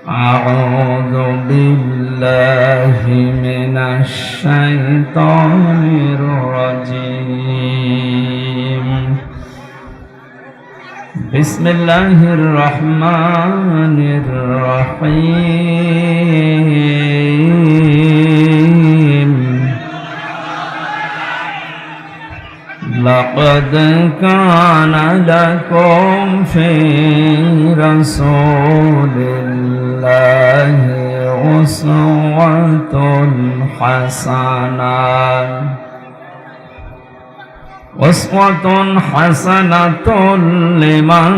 أعوذ بالله من الشيطان الرجيم بسم الله الرحمن الرحيم لقد كان لكم في رسول الله أسوة حسنة لمن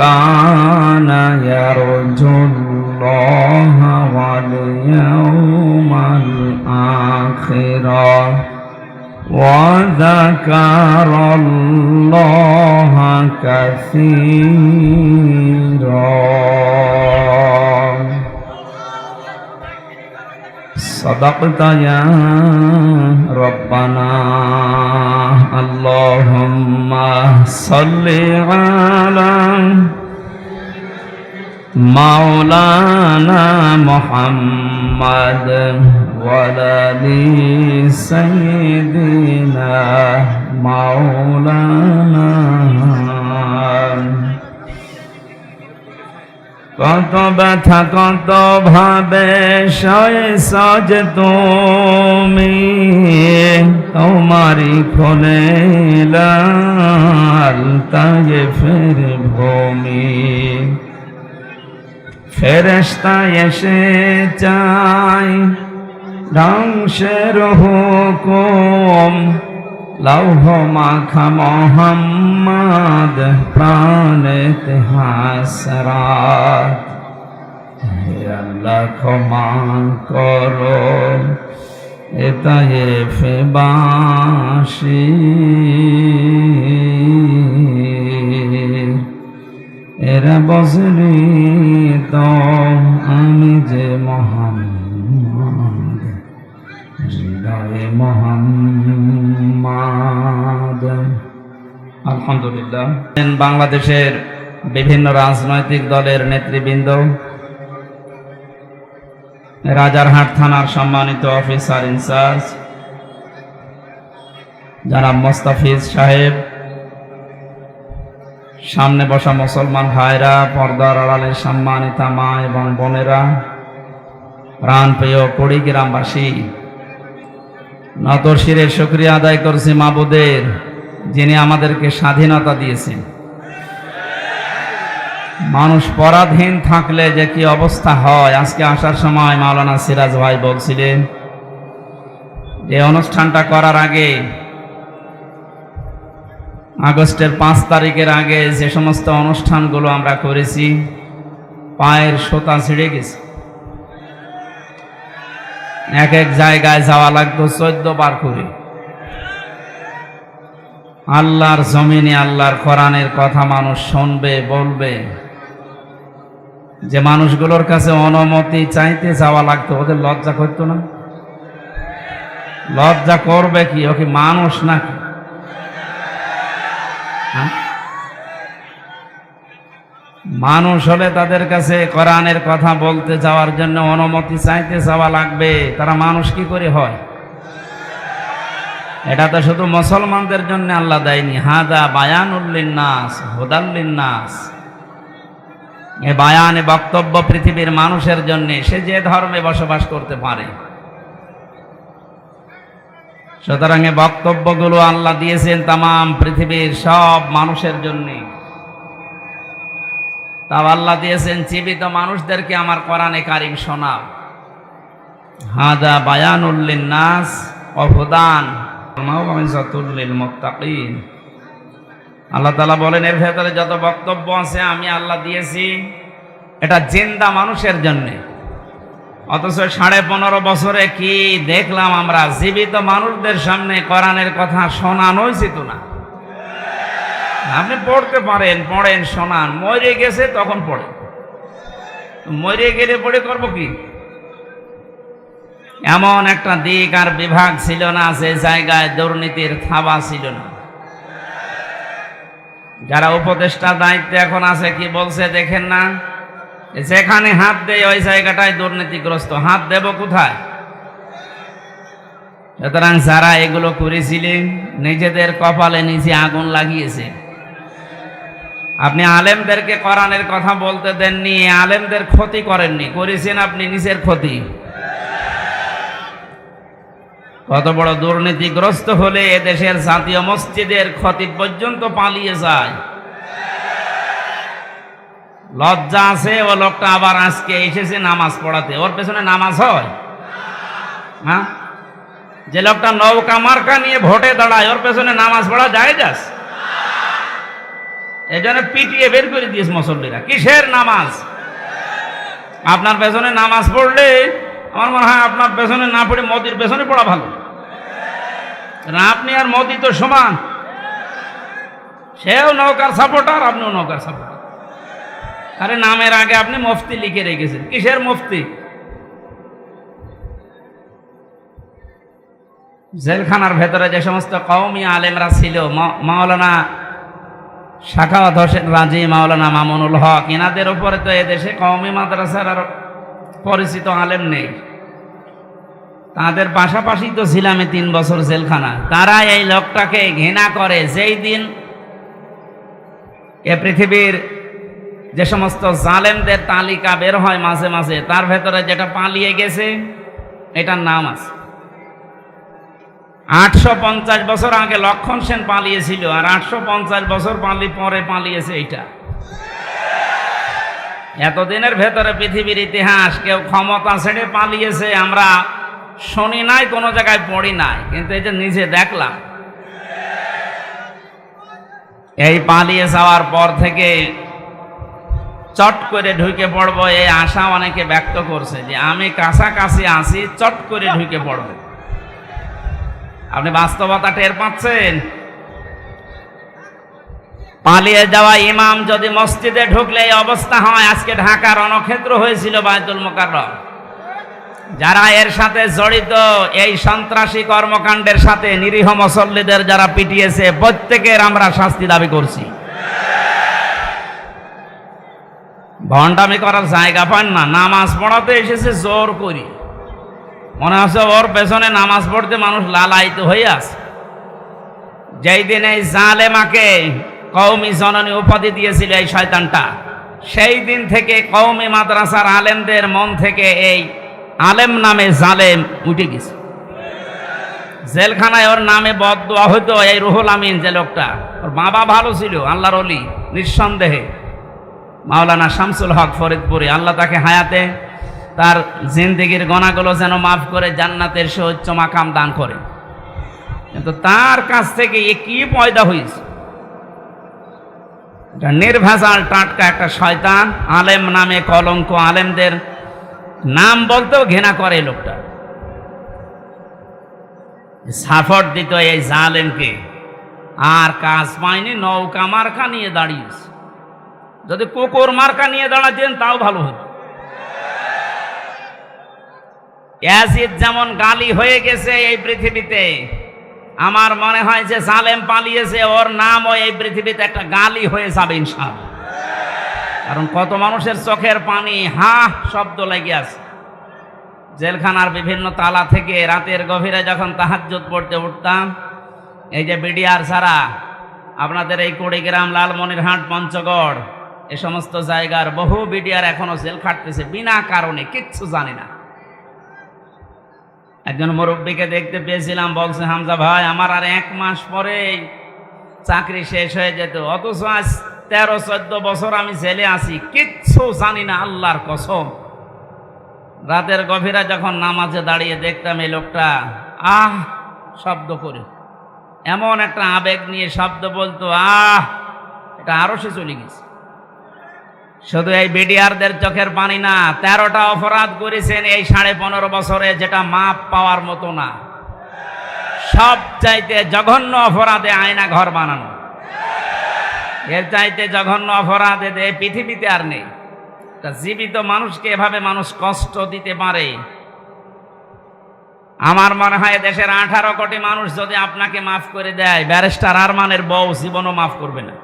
كان يرجو الله واليوم الآخر وذكر الله كثيرا صدقت يا ربنا اللهم صل على مولانا محمد وعلى آل سيدنا مولانا কত ব্যথা কত ভাবে সয়েছ যে তুমি তোমারি খোলে লাল তায়েফের ভূমি ফেরেশতা এসে চায় ধ্বংসের হুকুম লৌহ মাখা মোহাম্মদ প্রাণেতে হাসরাত হে আল্লাহ ক্ষমা করো এ তায়েফে বাসী এরা বজলি তো আমি যে মোহাম্মদ হৃদয়ে মোহাম্মদ। আলহামদুলিল্লাহ। বাংলাদেশের বিভিন্ন রাজনৈতিক দলের নেতৃবৃন্দ, রাজারহাট থানার সম্মানিত অফিসার ইনচার্জ জনাব মোস্তাফিজ সাহেব, সামনে বসা মুসলমান ভাইরা, পর্দার আড়ালের সম্মানিতা মা এবং বোনেরা, প্রাণপ্রিয় কুড়িগ্রামবাসী, নতর শিরে শুকরিয়া আদায় করছি মাবুদের, যিনি আমাদেরকে স্বাধীনতা দিয়েছেন। মানুষ পরাধীন থাকলে যে কি অবস্থা হয়, আজকে আসার সময় মাওলানা সিরাজ ভাই বলছিলেন যে অনুষ্ঠানটা করার আগে, আগস্টের 5 তারিখের আগে যে সমস্ত অনুষ্ঠানগুলো আমরা করেছি, পায়ের সোতা ছিঁড়ে গেছে। এক এক জায়গায় যাওয়া লাগতো 14 বার করে। আল্লাহর জমিনে আল্লাহর কোরআনের কথা মানুষ শুনবে, বলবে, যে মানুষগুলোর কাছে অনুমতি চাইতে যাওয়া লাগতো, ওদের লজ্জা করতো না? লজ্জা করবে কি? ও কি মানুষ নাকি? মানুষ হলে তাদের কাছে কোরআনের কথা বলতে যাওয়ার জন্য অনুমতি চাইতে যাওয়া লাগবে। তারা মানুষ কি করে হয়? এটা তো শুধু মুসলমানদের জন্য আল্লাহ দেয়নি। হাদা বায়ানুল লিন্নাস হুদাল লিন্নাস, এ বায়ান, এ বক্তব্য পৃথিবীর মানুষের জন্য, সে যে ধর্মে বসবাস করতে পারে। সুতরাং এ বক্তব্যগুলো আল্লাহ দিয়েছেন তামাম পৃথিবীর সব মানুষের জন্য। তাও আল্লাহ দিয়েছেন জীবিত মানুষদেরকে আমার কোরআনে কারিম শোনাও। হাদা বায়ানুল লিন্নাস ওয়া হুদান ওয়া মাউইযাতুল লিল মুত্তাকিন। আল্লাহ তাআলা বলেন, এর ভেতরে যত বক্তব্য আছে আমি আল্লাহ দিয়েছি, এটা জিন্দা মানুষের জন্য। অথচ 15.5 বছরে কি দেখলাম আমরা? জীবিত মানুষদের সামনে কোরআনের কথা শোনানো উচিত না। আপনি পড়তে পারেন, পড়েন, শোনান। মরে গেছে তখন পড়ে, মরে গেলে পড়ে করব কি? এমন একটা দিক আর বিভাগ ছিল না যে জায়গায় দুর্নীতির থাবা ছিল না। যারা উপদেষ্টা দায়িত্বে এখন আছে কি বলছে দেখেন না? যেখানে হাত দেয় ওই জায়গাটায় দুর্নীতিগ্রস্ত। হাত দেব কোথায়? সুতরাং যারা এগুলো করেছিলেন নিজেদের কপালে নিজে আগুন লাগিয়েছে। আপনি আলেমদেরকে কোরআনের কথা বলতে দেননি, আলেমদের ক্ষতি করেননি, করেছেন আপনি নিজের ক্ষতি। কত বড় দুর্নীতিগ্রস্ত হলে এদেশের জাতীয় মসজিদের খতিব পর্যন্ত পালিয়ে যায়। লজ্জা আছে ও লোকটা আবার আজকে এসেছে নামাজ পড়াতে, ওর পেছনে নামাজ হয়? হ্যাঁ, যে লোকটা নৌকা মার্কা নিয়ে ভোটে দাঁড়ায় ওর পেছনে নামাজ পড়া যায়? যাস এই জন্য পিটিয়ে বের করে দিয়েছে মুসল্লিরা। কিসের নামাজ? আপনার পেছনে নামাজ পড়লে আমার মনে হয় আপনার পেছনে না পড়ে মোদির পেছনে পড়া ভালো। আপনি আর মোদি তো সমান, সেও নৌকার সাপোর্টার, আপনিও নৌকার সাপোর্টার। আরে নামের আগে আপনি মুফতি লিখে রেখেছেন, কিসের মুফতি? জেলখানার ভেতরে যে সমস্ত কওমি আলেমরা ছিল, মাওলানা শাখাওয়াত হোসেন রাজি, মাওলানা মামুনুল হক, এনাদের উপরে তো এদেশে কওমি মাদ্রাসার আর পরিচিত আলেম নেই। তাদের পাশাপাশি তো ছিলাম 3 বছর জেলখানা। তারা এই লোকটাকে ঘৃণা করে। যেই দিন এ পৃথিবীর যে সমস্ত জালেমদের তালিকা বের হয় মাঝে মাঝে, তার ভেতরে যেটা পালিয়ে গেছে এটার নাম আছে। 850 বছর আগে লক্ষণ সেন পালিয়েছিল, আর 850 বছর পরে পালিয়েছে এইটা। এতদিনের ভেতরে পৃথিবীর ইতিহাস কেউ ক্ষমতা ছেড়ে পালিয়েছে আমরা শুনি নাই, কোনো জায়গায় পড়ি নাই, কিন্তু এই যে নিজে দেখলাম। এই পালিয়ে যাওয়ার পর থেকে চট করে ঢুকে পড়বো এই আশা অনেকে ব্যক্ত করছে যে আমি কাছাকাছি আছি, চট করে ঢুকে পড়বো। আপনি বাস্তবতা টের পাচ্ছেন? পালিয়ে যাওয়া ইমাম যদি মসজিদে ঢুকলে এই অবস্থা হয়। আজকে ঢাকা রণক্ষেত্র হয়েছিল বায়তুল মুকাররম। যারা এর সাথে জড়িত, এই সন্ত্রাসী কর্মকাণ্ডের সাথে নিরীহ মুসল্লিদের যারা পিটিয়েছে, প্রত্যেকের আমরা শাস্তি দাবি করছি। ভণ্ডামি করার জায়গা পান না, নামাজ পড়াতে এসেছে জোর করি। মনে হচ্ছে ওর পেছনে নামাজ পড়তে মানুষ লালায়িত হয়ে আছে। যেই দিন এই জালেমাকে কওমি জননী উপাধি দিয়েছিল এই শয়তানটা, সেই দিন থেকে কওমি মাদ্রাসার আলেমদের মন থেকে এই আলেম নামে জালেম উঠে গেছে। জেলখানায় ওর নামে বদদোয়া হইতো। এই রুহুল আমিন যে লোকটা, ওর বাবা ভালো ছিল, আল্লাহর ওলি নিঃসন্দেহে, মাওলানা শামসুল হক ফরিদপুরি, আল্লাহ তাকে হায়াতে তার জিন্দেগির গোনাগুলো যেন মাফ করে জান্নাতের সুউচ্চ মাকাম দান করে। কিন্তু তার কাছ থেকে এ কি পয়দা হয়েছে? নির্ভেজাল টাটকা একটা শয়তান, আলেম নামে কলঙ্ক, আলেমদের নাম বলতেও ঘৃণা করে লোকটা। সাপোর্ট দিত এই জালেমকে, আর কাজ পায়নি, নৌকা মার্কা নিয়ে দাঁড়িয়েছে। যদি কুকুর মার্কা নিয়ে দাঁড়াতেন তাও ভালো হতো। ইয়াজিদ যেমন গালি হয়ে গেছে এই পৃথিবীতে, আমার মনে হয় যে জালেম পালিয়েছে, ওর নামও এই পৃথিবীতে একটা গালি হয়ে যাবে ইনশাআল্লাহ। কারণ কত মানুষের চোখের পানি হা শব্দ লেগে আছে। জেলখানার বিভিন্ন তালা থেকে রাতের গভীরে যখন তাহাজ্জুদ পড়তে উঠতাম, এই যে বিডিআর ছাড়া আপনাদের এই কুড়িগ্রাম, লালমনিরহাট, পঞ্চগড়, এ সমস্ত জায়গার বহু বিডিআর এখনো জেল খাটতেছে বিনা কারণে, কিচ্ছু জানি না। একজন মুরব্বীকে দেখতে পেয়েছিলাম, বলছে হামজা ভাই আমার আর 1 মাস পরে চাকরি শেষ হয়ে যেত, অথচ আজ 13-14 বছর আমি জেলে আছি, কিচ্ছু জানি না, আল্লাহর কসম। রাতের গভীরে যখন নামাজে দাঁড়িয়ে দেখতাম এই লোকটা আহ শব্দ করে, এমন একটা আবেগ নিয়ে শব্দ বলতো, আহ, এটা আরো সে চলে গেছে। শুধু এই বিডিআরদের চোখের পানি না, 13টা অপরাধ করেছেন এই 15.5 বছরে, যেটা মাপ পাওয়ার মতো না। সব চাইতে জঘন্য অপরাধে আয়না ঘর বানানো, এর চাইতে জঘন্য অপরাধ এই পৃথিবীতে আর নেই। জীবিত মানুষকে এভাবে মানুষ কষ্ট দিতে পারে। আমার মনে হয় দেশের 18 কোটি মানুষ যদি আপনাকে মাফ করে দেয়, ব্যারিস্টার আরমানের বউ জীবনও মাফ করবে না।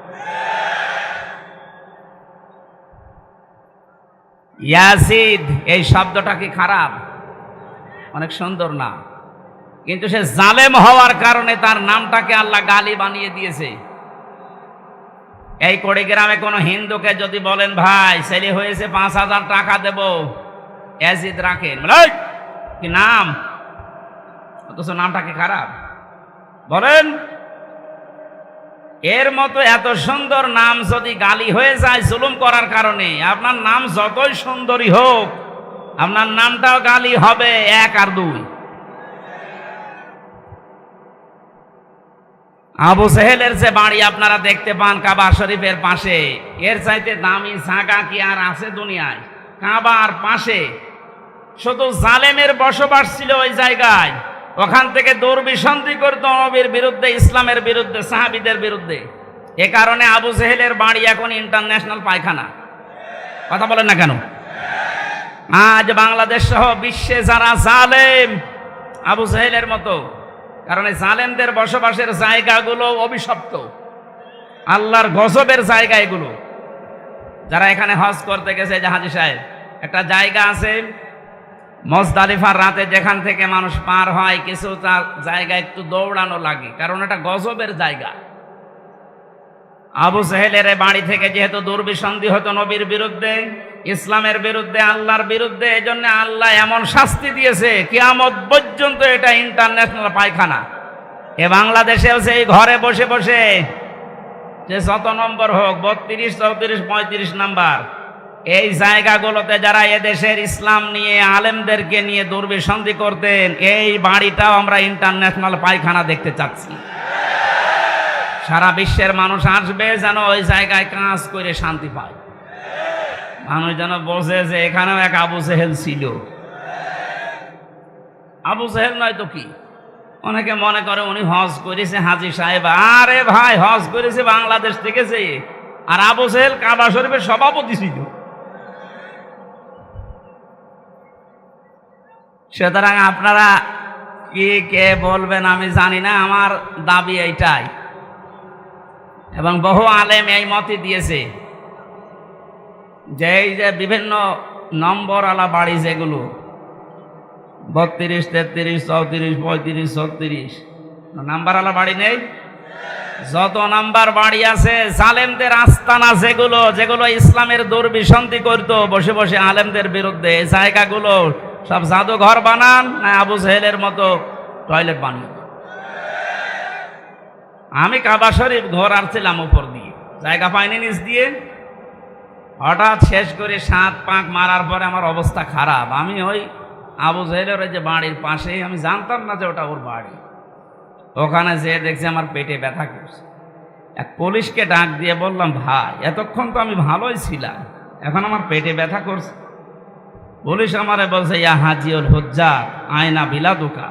ইয়াসিদ এই শব্দটা কি খারাপ? অনেক সুন্দর না, কিন্তু সে জালেম হওয়ার কারণে তার নামটাকে আল্লাহ গালি বানিয়ে দিয়েছে। এই কুড়িগ্রামে কোনো হিন্দুকে যদি বলেন ভাই ছেলে হয়েছে 5,000 টাকা দেব, ইয়াজিদ রাখেন, কি নাম, অথচ নামটা কি খারাপ বলেন? এর মতো এত সুন্দর নাম যদি গালি হয়ে যায় জুলুম করার কারণে, আপনার নাম যতই সুন্দরী হোক আপনার নামটাও গালি হবে 1 আর 2। আবু সেহেলের যে বাড়ি আপনারা দেখতে পান কাবা শরীফের পাশে, এর চাইতে দামি জায়গা কি আর আছে দুনিয়ায়? কাবার পাশে শুধু জালেমের বসবাস ছিল ওই জায়গায়, ওখান থেকে দুর্বিসন্ধি করত নবীর বিরুদ্ধে, ইসলামের বিরুদ্ধে, সাহাবীদের বিরুদ্ধে। এ কারণে আবু সেহেলের বাড়ি এখন ইন্টারন্যাশনাল পায়খানা। কথা বলেন না কেন? আজ বাংলাদেশ সহ বিশ্বে যারা জালেম আবু সেহেলের মতো, কারণ এই জালেমদের বসবাসের জায়গাগুলো অভিশপ্ত, আল্লাহর গজবের জায়গা এগুলো। যারা এখানে হজ করতে গেছে, হাজী সাহেব, একটা জায়গা আছে মুজদালিফার রাতে যেখান থেকে মানুষ পার হয়, কিছু জায়গা একটু দৌড়ানো লাগে, কারণ এটা গজবের জায়গা। আবু সেহেলের বাড়ি থেকে যেহেতু দুর্বিসন্ধি হতো নবীর বিরুদ্ধে, ইসলামের বিরুদ্ধে, আল্লাহর বিরুদ্ধে, এই জন্য আল্লাহ এমন শাস্তি দিয়েছে কিয়ামত পর্যন্ত এটা ইন্টারন্যাশনাল পায়খানা। এ বাংলাদেশেও সেই ঘরে বসে বসে যে যত নম্বর হোক, 32, 34, 35 নাম্বার, এই জায়গাগুলোতে যারা এদেশের ইসলাম নিয়ে আলেমদেরকে নিয়ে দুর্বিসন্ধি করতেন, এই বাড়িটাও আমরা ইন্টারন্যাশনাল পায়খানা দেখতে চাচ্ছি। সারা বিশ্বের মানুষ আসবে যেন ওই জায়গায় কাজ করে শান্তি পায়, মানুষ যেন বোঝে যে এখানেও এক আবু সেহেল ছিল। আবু সেহেল নয় তো কি? অনেকে মনে করে উনি হজ করেছে হাজী সাহেব। আরে ভাই, হজ করেছে বাংলাদেশ থেকে, যে আর আবু সেহেল কাবা শরীফের সভাপতি ছিল। সুতরাং আপনারা কি কে বলবেন আমি জানি না, আমার দাবি এইটাই, এবং বহু আলেম এই মতই দিয়েছে যে এই যে বিভিন্ন নম্বরওয়ালা বাড়ি যেগুলো 32, 33, 34, 35, 36 নাম্বারওয়ালা বাড়ি নেই, যত নাম্বার বাড়ি আছে জালেমদের আস্তানা, যেগুলো যেগুলো ইসলামের দুর্বিসন্ধি করত বসে বসে আলেমদের বিরুদ্ধে, এই জায়গাগুলো সব জাদুঘর বানান না আবু সেহেলের মতো টয়লেট বানিয়ে। আমি কাবা শরীফ ঘোরার ছিলাম উপর দিয়ে, জায়গা পাইনি নিচ দিয়ে, হঠাৎ শেষ করে 7 পাক মারার পরে আমার অবস্থা খারাপ। আমি ওই আবু সেহেলের যে বাড়ির পাশে, আমি জানতাম না যে ওটা ওর বাড়ি, ওখানে যেয়ে দেখছি আমার পেটে ব্যথা করছে। এক পুলিশকে ডাক দিয়ে বললাম, ভাই এতক্ষণ তো আমি ভালোই ছিলাম, এখন আমার পেটে ব্যথা করছে। পুলিশ আমারে বলছে, ইয়া হাজিউল হুজ্জার আয়না বিলাদুকা,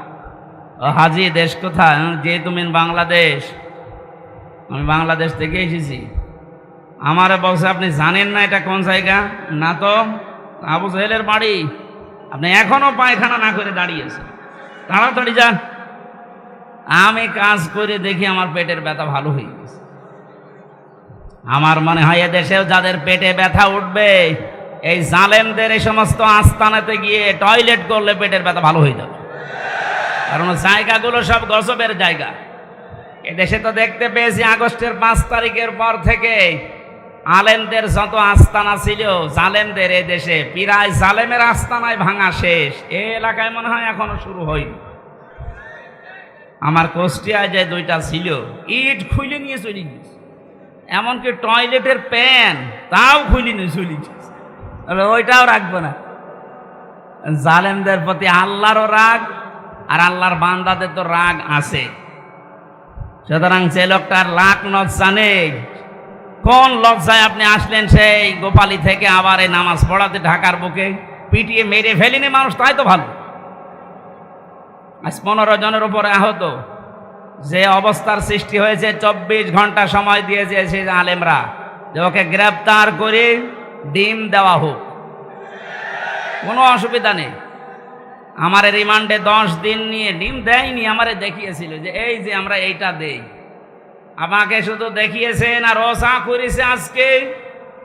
ও হাজি দেশ কোথায়? যে তুমি বাংলাদেশ। আমি বাংলাদেশ থেকে এসেছি। আমারে বলছে, আপনি জানেন না এটা কোন জায়গা? না তো। আবু সেহেলের বাড়ি। আপনি এখনো পায়খানা না করে দাঁড়িয়েছেন, তাড়াতাড়ি যান। আমি কাজ করে দেখি আমার পেটের ব্যথা ভালো হয়ে গেছে। আমার মনে হয় এদেশেও যাদের পেটে ব্যথা উঠবে, এই জালেমদের এই সমস্ত আস্তানাতে গিয়ে টয়লেট করলে পেটের ব্যথা ভালো হয়ে যাবে, কারণ জায়গাগুলো সব গজবের জায়গা। এদেশে তো দেখতে পেয়েছি আগস্টের 5 তারিখের পর থেকে আলেমদের যত আস্তানা ছিল জালেমদের, এই দেশে প্রায় জালেমের আস্তানায় ভাঙা শেষ। এই এলাকায় মনে হয় এখনো শুরু হয়নি। আমার কুষ্টিয়ায় যে 2টা ছিল, ইট খুলে নিয়ে চলে গেছে, এমনকি টয়লেটের প্যান তাও খুলে নিয়ে চলে গেছে। ওইটাও রাখবো না। জালেমদের প্রতি আল্লাহরও রাগ, আর আল্লাহর বান্দাদের তো রাগ আছে। সুতরাং যে লোকটার লাখ লজ্জা নেই, কোন লজ্জায় আপনি আসলেন সেই গোপালী থেকে আবার এই নামাজ পড়াতে ঢাকার বুকে? পিটিয়ে মেরে ফেলিনি মানুষ, তাই তো ভালো। আজ 15 জনের উপরে আহত। যে অবস্থার সৃষ্টি হয়েছে, 24 ঘন্টা সময় দিয়েছে সেই আলেমরা যে ওকে গ্রেপ্তার করে ডিম দেওয়া হোক, কোনো অসুবিধা নেই। আমার রিমান্ডে 10 দিন নিয়ে ডিম দেয়নি, আমারে দেখিয়েছিল যে এই যে আমরা এইটা দেই। আমাকে শুধু দেখিয়েছেন আর রোজা করেছে আজকে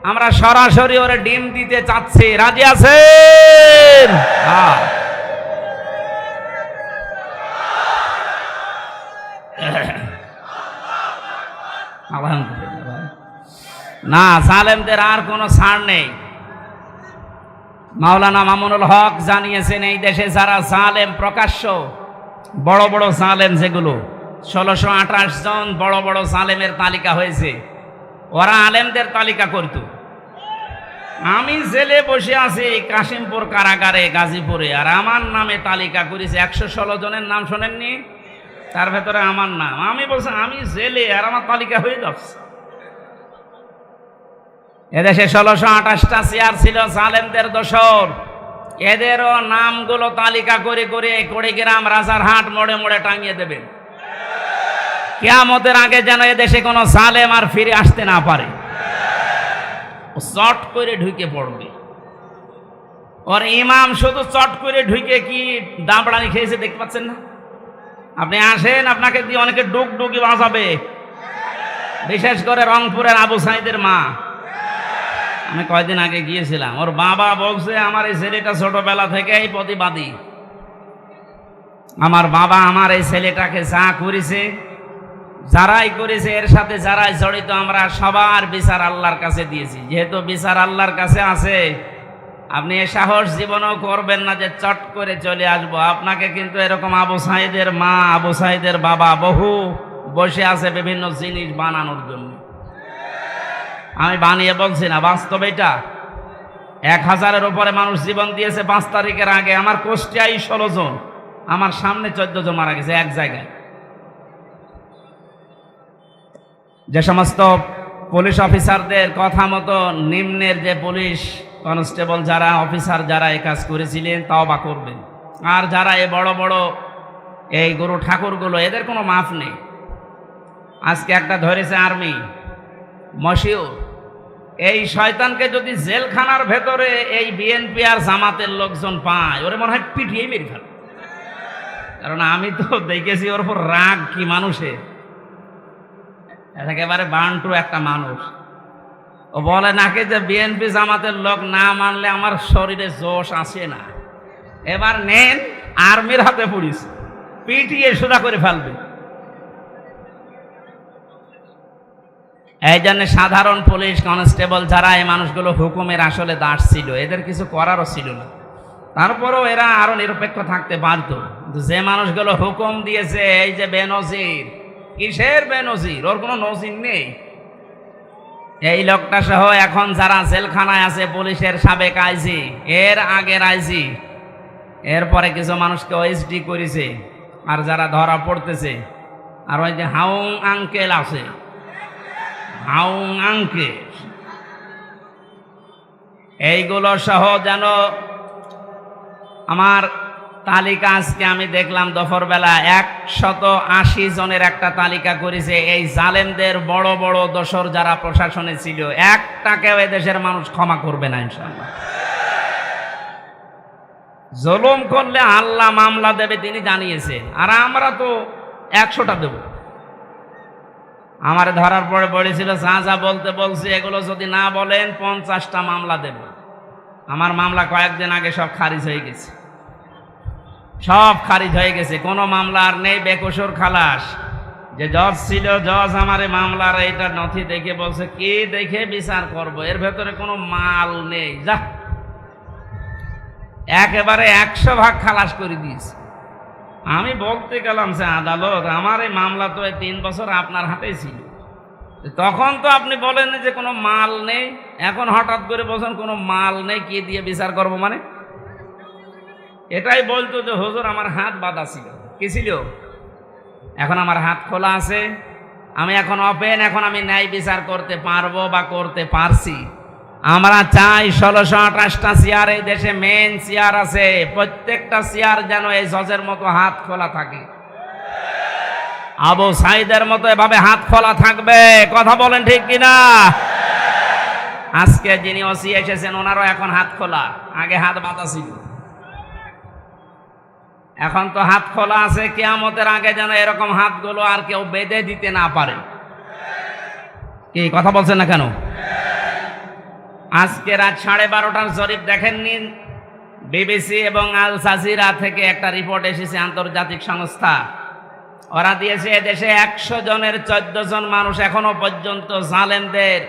আমরা সরাসরি ওরে ডিম দিতে চাচ্ছি, রাজি আছেন? আলহামদুলিল্লাহ। না, জালেমদের আর কোনো ছাড় নেই। মাওলানা মামুনুল হক জানিয়েছেন এই দেশে যারা জালেম প্রকাশ্য বড় বড় জালেম, যেগুলো 1628 জন বড় বড় জালেমের তালিকা হয়েছে, ওরা আলেমদের তালিকা করত। আমি জেলে বসে আছি কাশিমপুর কারাগারে গাজীপুরে, আর আমার নামে তালিকা করেছে 116 জনের নাম শোনেননি? তার ভেতরে আমার নাম। আমি বলছি আমি জেলে, আর আমার তালিকা হয়ে যাচ্ছে। এদেশে 1628টা চেয়ার ছিল জালেমদের দোসর, এদেরও নামগুলো তালিকা করে করে কুড়িগ্রাম রাজারহাট মোড়ে মোড়ে টাঙিয়ে দেবেন। কিয়ামতের আগে যেন এদেশে কোনো জালেম আর ফিরে আসতে না পারে। চট করে ঢুকে পড়বে। ওর ইমাম শুধু চট করে ঢুকে কি দাবড়ানি খেয়েছে দেখতে পাচ্ছেন না? আপনি আসেন, আপনাকে দিয়ে অনেকে ডুক ডুকি বাজাবে, বিশেষ করে রংপুরের আবু সাইদের মা। আমি কয়েকদিন আগে গিয়েছিলাম, ওর বাবা বলছে আমার এই ছেলেটা ছোটবেলা থেকেই প্রতিবাদী। আমার বাবা আমার এই ছেলেটাকে যা করেছে, যারাই করেছে, এর সাথে যারাই জড়িত, আমরা সবার বিচার আল্লাহর কাছে দিয়েছি। যেহেতু বিচার আল্লাহর কাছে আছে, আপনি এ সাহস জীবনও করবেন না যে চট করে চলে আসবো। আপনাকে কিন্তু এরকম আবু সাইদের মা, আবু সাইদের বাবা বহু বসে আছে বিভিন্ন জিনিস বানানোর জন্য। আমি বানিয়ে বলছি না, বাস্তব এটা। 1000-এর উপরে মানুষ জীবন দিয়েছে 5 তারিখের আগে। আমার কুষ্টিয়ায় 16 জন, আমার সামনে 14 জন মারা গেছে এক জায়গায়। যে সমস্ত পুলিশ অফিসারদের কথা মতো নিম্নের যে পুলিশ কনস্টেবল যারা অফিসার যারা এই কাজ করেছিলেন, তওবা করবেন। আর যারা এই বড় বড় এই গুরু ঠাকুরগুলো, এদের কোনো মাফ নেই। আজকে একটা ধরেছে আর্মি মশিউর, এই শয়তানকে যদি জেলখানার ভেতরে এই বিএনপি আর জামাতের লোকজন পায়, ওরে মনে হয় পিটিয়ে মেরে ফেলে। কারণ আমি তো দেখেছি ওর উপর রাগ কি মানুষের, একেবারে বান্টু একটা মানুষ। ও বলে নাকি যে বিএনপি জামাতের লোক না মানলে আমার শরীরে জোশ আসে না। এবার নেন, আর্মির হাতে পুলিশ পিটিয়ে সোজা করে ফেলবে। এই জন্য সাধারণ পুলিশ কনস্টেবল যারা, এই মানুষগুলো হুকুমের আসলে দাস ছিল, এদের কিছু করারও ছিল না। তারপরেও এরা আরো নিরপেক্ষ থাকতে পারত। যে মানুষগুলো হুকুম দিয়েছে, এই যে বেনজির, কিসের বেনজির? ওর কোনো নজির নেই। এই লোকটা সহ এখন যারা জেলখানায় আছে, পুলিশের সাবেক আইজি, এর আগের আইজি, এরপরে কিছু মানুষকে ওএসডি করেছে। আর যারা ধরা পড়তেছে, আর ওই যে হাউং আঙ্কেল আছে, হাউং আঙ্কেল, এইগুলো সহ যেন আমার তালিকা আজকে আমি দেখলাম দুপুরবেলা 180 জনের একটা তালিকা করেছে। এই জালেমদের বড় বড় দোসর যারা প্রশাসনে ছিল, একটাকেও এদেশের মানুষ ক্ষমা করবে না ইনশাআল্লাহ। জুলুম করলে আল্লাহ মামলা দেবে, তিনি জানিয়েছেন। আর আমরা তো 100টা দেব। আমার ধরার পরে বলেছিল যা যা বলতে বলছি, এগুলো যদি না বলেন 50টা মামলা দেব। আমার মামলা কয়েকদিন আগে সব খারিজ হয়ে গেছে, সব খারিজ হয়ে গেছে। কোনো মামলা আর নেই, বেকসুর খালাস। যে জজ ছিল, জজ আমার মামলার এইটা নথি দেখে বলছে কি দেখে বিচার করব, এর ভেতরে কোনো মাল নেই, যা একেবারে 100 ভাগ খালাস করে দিয়েছে। আমি বলতে গেলাম যে আদালত, আমার এই মামলা তো 3 বছর আপনার হাতেই ছিল, তখন তো আপনি বলেন যে কোনো মাল নেই, এখন হঠাৎ করে বলছেন কোনো মাল নেই, কি দিয়ে বিচার করব? মানে এটাই বলতো যে হুজুর আমার হাত বাঁধা ছিল। কি ছিল? এখন আমার হাত খোলা আছে, আমি এখন ওপেন, এখন আমি ন্যায় বিচার করতে পারবো বা করতে পারছি। আমরা চাই 1628টা চেয়ার এই দেশে মেন চেয়ার আছে, প্রত্যেকটা চেয়ার যেন এই জজের মতো হাত খোলা থাকে, আবু সাইদের মতো এভাবে হাত খোলা থাকবে। কথা বলেন ঠিক কিনা? আজকে যিনি ওসি এসেছেন, ওনারও এখন হাত খোলা, আগে হাত বাঁধা ছিল, এখন তো হাত খোলা আছে। কিয়ামতের আগে যেন এরকম হাতগুলো আর কেউ বেঁধে দিতে না পারে। কি কথা বলছেন না কেন? আজকে রাত 12:30টার জরিপ দেখেননি? বিবিসি এবং আল জাজিরা থেকে একটা রিপোর্ট এসেছে, আন্তর্জাতিক সংস্থা। ওরা দিয়েছে দেশে 100 জনের 14 জন মানুষ এখনো পর্যন্ত জালেমদের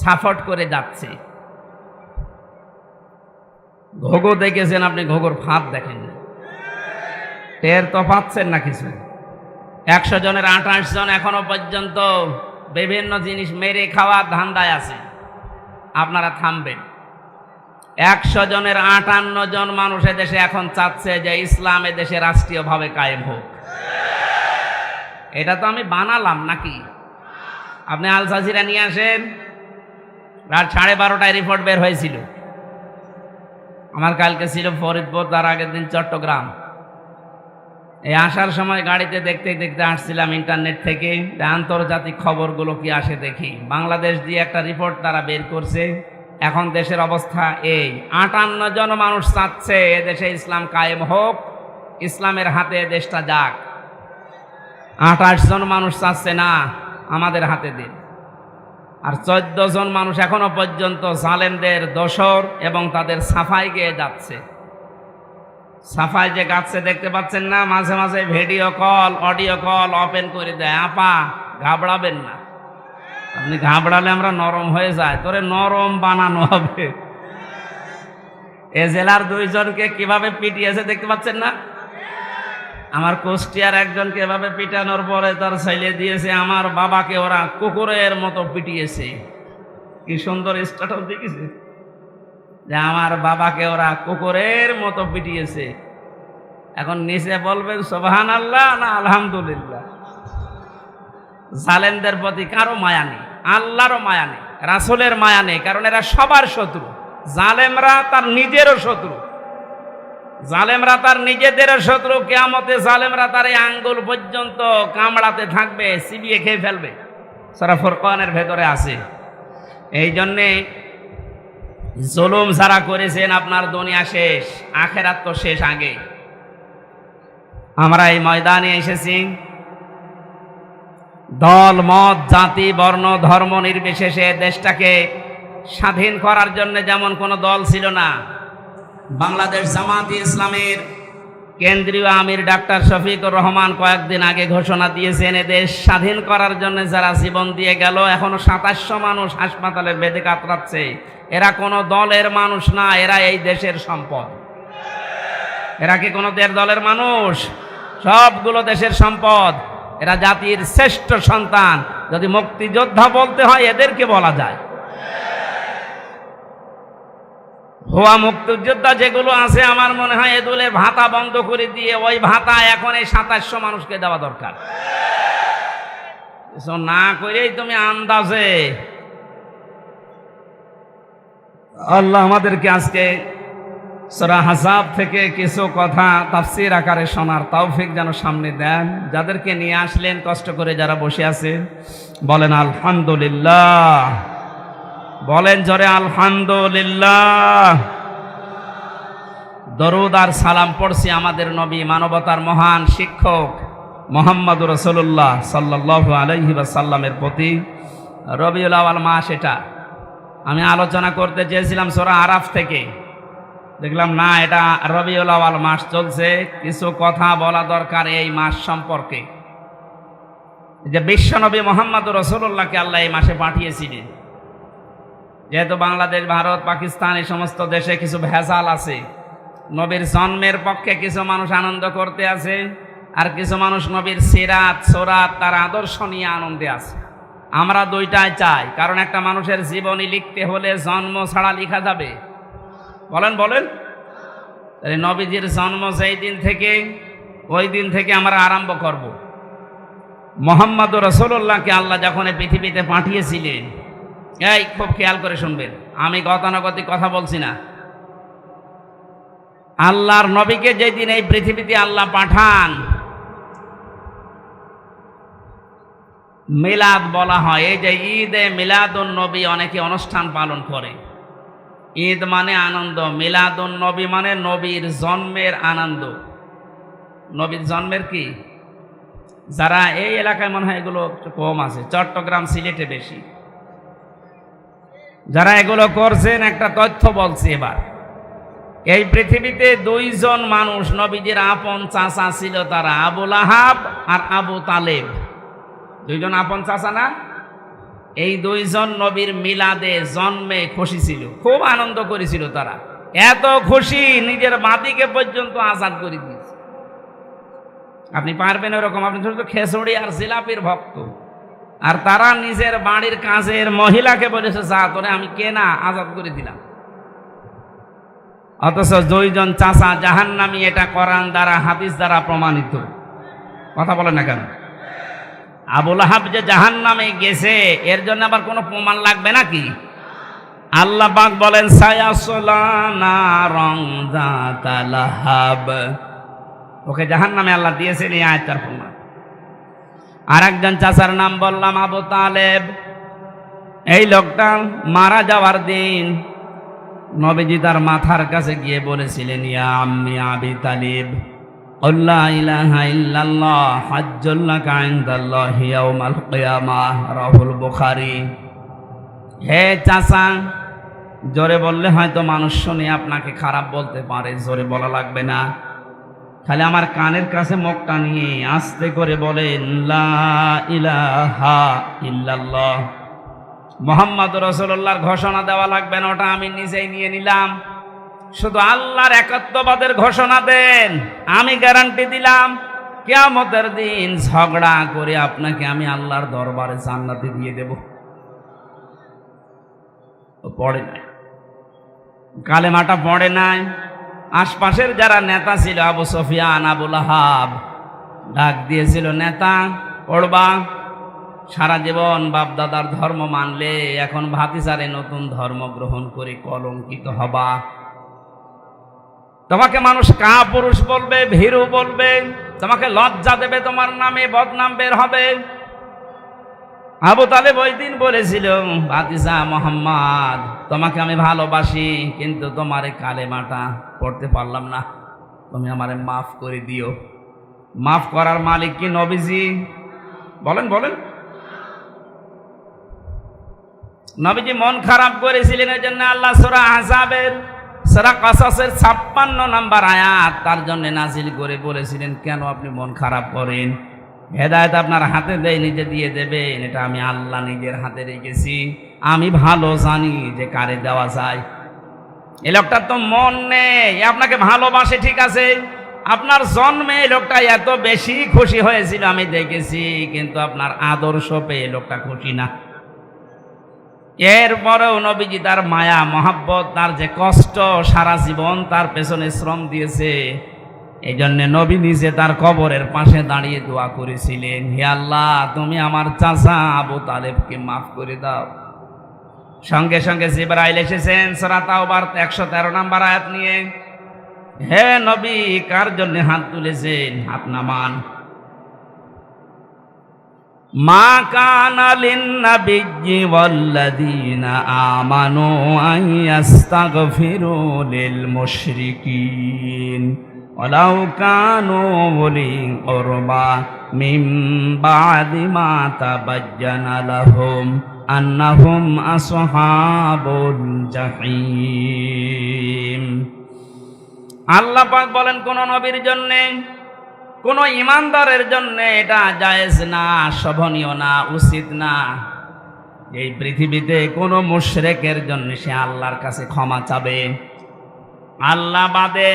সাপোর্ট করে যাচ্ছে। ঘোঘো দেখেছেন আপনি? ঘোঘোর ফাঁদ দেখেন, টের তো পাচ্ছেন না কিছু। 100 জনের 28 জন এখনো পর্যন্ত বিভিন্ন জিনিস মেরে খাওয়ার ধান্দায় আছে। আপনারা থামবেন। 100 জনের 58 জন মানুষ দেশে এখন চাচ্ছে যে ইসলাম দেশে রাষ্ট্রীয়ভাবে কায়েম হোক। এটা তো আমি বানালাম নাকি? আপনি আল জাজিরা নিয়ে আসেন, রাত 12:30টায় রিপোর্ট বের হয়েছিল। আমার কালকে ছিল ফরিদপুর, তার আগের দিন চট্টগ্রাম। এই আসার সময় গাড়িতে দেখতে দেখতে আসছিলাম ইন্টারনেট থেকে, আন্তর্জাতিক খবরগুলো কি আসে দেখি। বাংলাদেশ দিয়ে একটা রিপোর্ট তারা বের করছে। এখন দেশের অবস্থা এই, 58 জন মানুষ চাচ্ছে এদেশে ইসলাম কায়েম হোক, ইসলামের হাতে দেশটা যাক। 28 জন মানুষ চাচ্ছে না আমাদের হাতে দিন। আর 14 জন মানুষ এখনো পর্যন্ত জালেমদের দোসর এবং তাদের সাফাই গেয়ে যাচ্ছে। সাফাই যে গাচ্ছে দেখতে পাচ্ছেন না, মাঝে মাঝে video call, audio call open করে দেয়। আপা ঘাবড়াবেন না, আপনি ঘাবড়ালে আমরা নরম হয়ে যায়, তোরে নরম বানানো হবে। এ জেলার 2 জনকে কিভাবে পিটিয়েছে দেখতে পাচ্ছেন না? আমার কুষ্টিয়ার একজনকে এভাবে পিটানোর পরে তার ছেলে দিয়েছে, আমার বাবাকে ওরা কুকুরের মতো পিটিয়েছে। কি সুন্দর স্ট্যাটাস দেখেছে যে আমার বাবাকে ওরা কুকুরের মতো পিটিয়েছে। এখন নিচে বলবেন সুবহানাল্লাহ না আলহামদুলিল্লাহ। জালেমদের প্রতি কারো মায়া নেই, আল্লাহরও মায়া নেই, রাসূলের মায়া নেই, কারণ এরা সবার শত্রু। জালেমরা তার নিজেরও শত্রু, জালেমরা তার নিজেদেরও শত্রু। কিয়ামতে জালেমরা তার এই আঙ্গুল পর্যন্ত কামড়াতে থাকবে, চিবিয়ে খেয়ে ফেলবে। সূরা ফুরকানের ভেতরে আছে। এই জন্যে জুলুম যারা করেছেন, আপনার দুনিয়া শেষ, আখেরাত তো শেষ আগে। আমরা এই ময়দানে এসেছি দল মত জাতি বর্ণ ধর্ম নির্বিশেষে দেশটাকে স্বাধীন করার জন্য। যেমন কোনো দল ছিল না। বাংলাদেশ জামাতে ইসলামের কেন্দ্রীয় আমির ডাক্তার শফিকুর রহমান কয়েকদিন আগে ঘোষণা দিয়েছেন, দেশ স্বাধীন করার জন্য যারা জীবন দিয়ে গেল, এখনো 2700 মানুষ হাসপাতালে বেঁধে কাতরাচ্ছে। এরা কোনো দলের মানুষ না, এরা এই দেশের সম্পদ। এরা কি কোনো দলের মানুষ? সবগুলো দেশের সম্পদ। এরা জাতির শ্রেষ্ঠ সন্তান। যদি মুক্তিযোদ্ধা বলতে হয় এদেরকে বলা যায়। ভুয়া মুক্তিযোদ্ধা যেগুলো আছে, আমার মনে হয় এগুলোর ভাতা বন্ধ করে দিয়ে ওই ভাতা এখন এই 2700 মানুষকে দেওয়া দরকার। কিছু না করেই তুমি আন্দাজে। আল্লাহ আমাদেরকে আজকে সূরা আহজাব থেকে কিছু কথা তাফসীর আকারে শোনার তৌফিক যেন সামনে দেন। যাদেরকে নিয়ে আসলেন কষ্ট করে, যারা বসে আছে বলেন আলহামদুলিল্লাহ, বলেন জোরে আলহামদুলিল্লাহ। দরুদ আর সালাম পড়ছি আমাদের নবী, মানবতার মহান শিক্ষক মুহাম্মদুর রাসূলুল্লাহ সাল্লাল্লাহু আলাইহি ওয়াসাল্লামের প্রতি। রবিউল আউয়াল মাস, এটা আমি আলোচনা করতে চেয়েছিলাম সূরা আরাফ থেকে, দেখলাম না, এটা রবিউল আউয়াল মাস চলছে। কিছু কথা বলা দরকার এই মাস সম্পর্কে। যে বিশ্বনবী মুহাম্মদুর রাসূলুল্লাহকে আল্লাহ এই মাসে পাঠিয়েছিলেন। যেহেতু বাংলাদেশ, ভারত, পাকিস্তান এই সমস্ত দেশে কিছু ভেজাল আছে, নবীর জন্মের পক্ষে কিছু মানুষ আনন্দ করতে আছে, আর কিছু মানুষ নবীর সিরাত সুরাত তার আদর্শ নিয়ে আনন্দে আছে। আমরা দুইটাই চাই, কারণ একটা মানুষের জীবনী লিখতে হলে জন্ম ছাড়া লেখা যাবে? বলেন বলেন। নবীজির জন্ম যেই দিন থেকে, ওই দিন থেকে আমরা আরম্ভ করব। মুহাম্মদুর রাসূলুল্লাহকে আল্লাহ যখন এই পৃথিবীতে পাঠিয়েছিলেন, এই খুব খেয়াল করে শুনবেন, আমি গতানুগতিক কথা বলছি না। আল্লাহর নবীকে যেদিন এই পৃথিবীতে আল্লাহ পাঠান, মিলাদ বলা হয়। এই যে ঈদে মিলাদুন নবী অনেকে অনুষ্ঠান পালন করে। ঈদ মানে আনন্দ, মিলাদুন নবী মানে নবীর জন্মের আনন্দ। নবীর জন্মের কি, যারা এই এলাকায় মনে হয় এগুলো কম আছে, চট্টগ্রাম সিলেটে বেশি। যারা এগুলো করছেন একটা তথ্য বলছি এবার। এই পৃথিবীতে দুইজন মানুষ নবীজির আপন চাচা ছিল, তারা আবু লাহাব আর আবু তালেব। দুইজন আপন চাচা না? এই দুইজন নবীর মিলাদে জন্মে খুশি ছিল, খুব আনন্দ করেছিল তারা। এত খুশি নিজের মাটিকে পর্যন্ত আজাদ করে দিয়েছে। আপনি পারবেন ওরকম? আপনি শুধু খেসড়ি আর জিলাপির ভক্ত, আর তারা নিজের বাড়ির কাজের মহিলাকে বলেছে যা তোরে আমি কেনা আজাদ করে দিলাম। অথচ দুইজন চাচা জাহান্নামী, এটা কোরআন দ্বারা হাদিস দ্বারা প্রমাণিত। কথা বলে না কেন? আবু লাহাব যে জাহান্নামে গেছে এর জন্য আবার কোনো প্রমাণ লাগবে নাকি? আল্লাহ পাক বলেন সায়াসলা নারং যাতা লাহাব, ওকে জাহান্নামে আল্লাহ দিয়েছেন এই আয়াতটার প্রমাণ। আর একজন চাচার নাম বললাম আবু তালেব। এই লোকটা মারা যাওয়ার দিন নবীজি তার মাথার কাছে গিয়ে বলেছিলেন, ইয়া আম্মি আবি তালিব আল্লা ইলাহা ইল্লাল্লাহ হাজ্জুল লাকা ইনদাল্লাহি ইয়াউমাল কিয়ামাহ, রাহুল বুখারী। হে চাচা, জোরে বললে হয়তো মানুষ শুনে আপনাকে খারাপ বলতে পারে, জোরে বলা লাগবে না, খালি আমার কানের কাছে মুখটা নিয়ে আস্তে করে বলেন লা ইলাহা ইল্লাল্লাহ, মুহাম্মদ রাসূলুল্লাহর ঘোষণা দেওয়া লাগবে না, ওটা আমি নিজেই নিয়ে নিলাম। শুধু আল্লাহর একাত্মবাদের ঘোষণা দেন, আমি গ্যারান্টি দিলাম কিয়ামতের দিন ঝগড়া করে আপনাকে আমি আল্লাহর দরবারে জান্নাতে দিয়ে দেব। পড়ে নাই, কালেমাটা পড়ে নাই। আশপাশের যারা নেতা ছিল, আবু সুফিয়ান, আবু লাহাব ডাক দিয়েছিল, নেতা পড়বা, সারা জীবন বাপ দাদার ধর্ম মানলে এখন ভাতিজারে নতুন ধর্ম গ্রহণ করে কলঙ্কিত হবা। তোমাকে মানুষ কাপুরুষ বলবে, ভীরু বলবে, তোমাকে লজ্জা দেবে, তোমার নামে বদনাম বের হবে। আবু তালেব ওই দিন বলেছিল, ভাতিজা মোহাম্মদ, তোমাকে আমি ভালোবাসি, কিন্তু তোমার এই কালেমাটা পড়তে পারলাম না, তুমি আমারে মাফ করে দিও। মাফ করার মালিক কি নবীজি? বলেন বলেন। নবীজি মন খারাপ করেছিলেন, এই জন্য আল্লাহ সূরা আহজাবের সূরা কাসাসের 56 নম্বর আয়াত তার জন্য নাজিল করে বলেছিলেন, কেন আপনি মন খারাপ করেন? হেদায়েত আপনার হাতে দেয়, নিজে দিয়ে দেবেন, এটা আমি আল্লাহ নিজের হাতে রেখেছি, আমি ভালো জানি যে কারে দেওয়া যায়। এই লোকটার তো মন নেই, আপনাকে ভালোবাসে ঠিক আছে, আপনার জন্মে এই লোকটা এত বেশি খুশি হয়েছিল আমি দেখেছি, কিন্তু আপনার আদর্শ পেয়ে লোকটা খুশি না। এরপরেও নবীজি তার মায়া মহাব্বত, তার যে কষ্ট, সারা জীবন তার পেছনে শ্রম দিয়েছে, এই জন্য নবী নিজে তার কবরের পাশে দাঁড়িয়ে দোয়া করেছিলেন, হে আল্লাহ, তুমি আমার চাচা আবু তালেবকে মাফ করে দাও। সঙ্গে সঙ্গে জিবরাইল এসেছেন সূরা তাওবার 113 নম্বর আয়াত নিয়ে। হে নবী, কার জন্য হাত তুলেছেন? হাত নামান। মা কানা লিন-নাবিয়্যি ওয়াল্লাযীনা আমানু আন ইস্তাগফিরু লিল মুশরিকিন ওয়ালাউ কানু উলি কুরবা মিন বা'দি মা তাবায়্যানা লাহুম আন্নাহুম আসহাবুল জাহিম। আল্লাহ পাক বলেন, কোন নবীর জন্য, কোন ইমানদারের জন্য এটা জায়েজ না, শোভনীয় না, উচিত না, এই পৃথিবীতে কোন মুশরিকের জন্য সে আল্লাহর কাছে ক্ষমা চাবে। আল্লাহ বাদে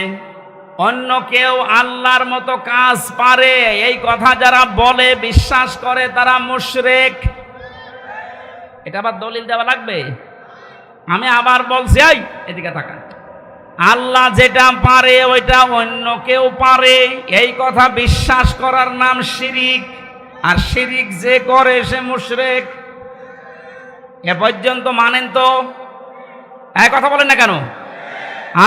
অন্য কেউ আল্লাহর মতো কাজ পারে, এই কথা যারা বলে, বিশ্বাস করে, তারা মুশরিক। এটা আবার দলিল দেওয়া লাগবে? আমি আবার বলছি, এই এদিকে তাকান, আল্লাহ যেটা পারে ওইটা অন্য কেউ পারে, এই কথা বিশ্বাস করার নাম শিরিক। আর শিরিক যে করে সে মুশরিক। এ পর্যন্ত মানেন তো? এই কথা বলেন না কেন?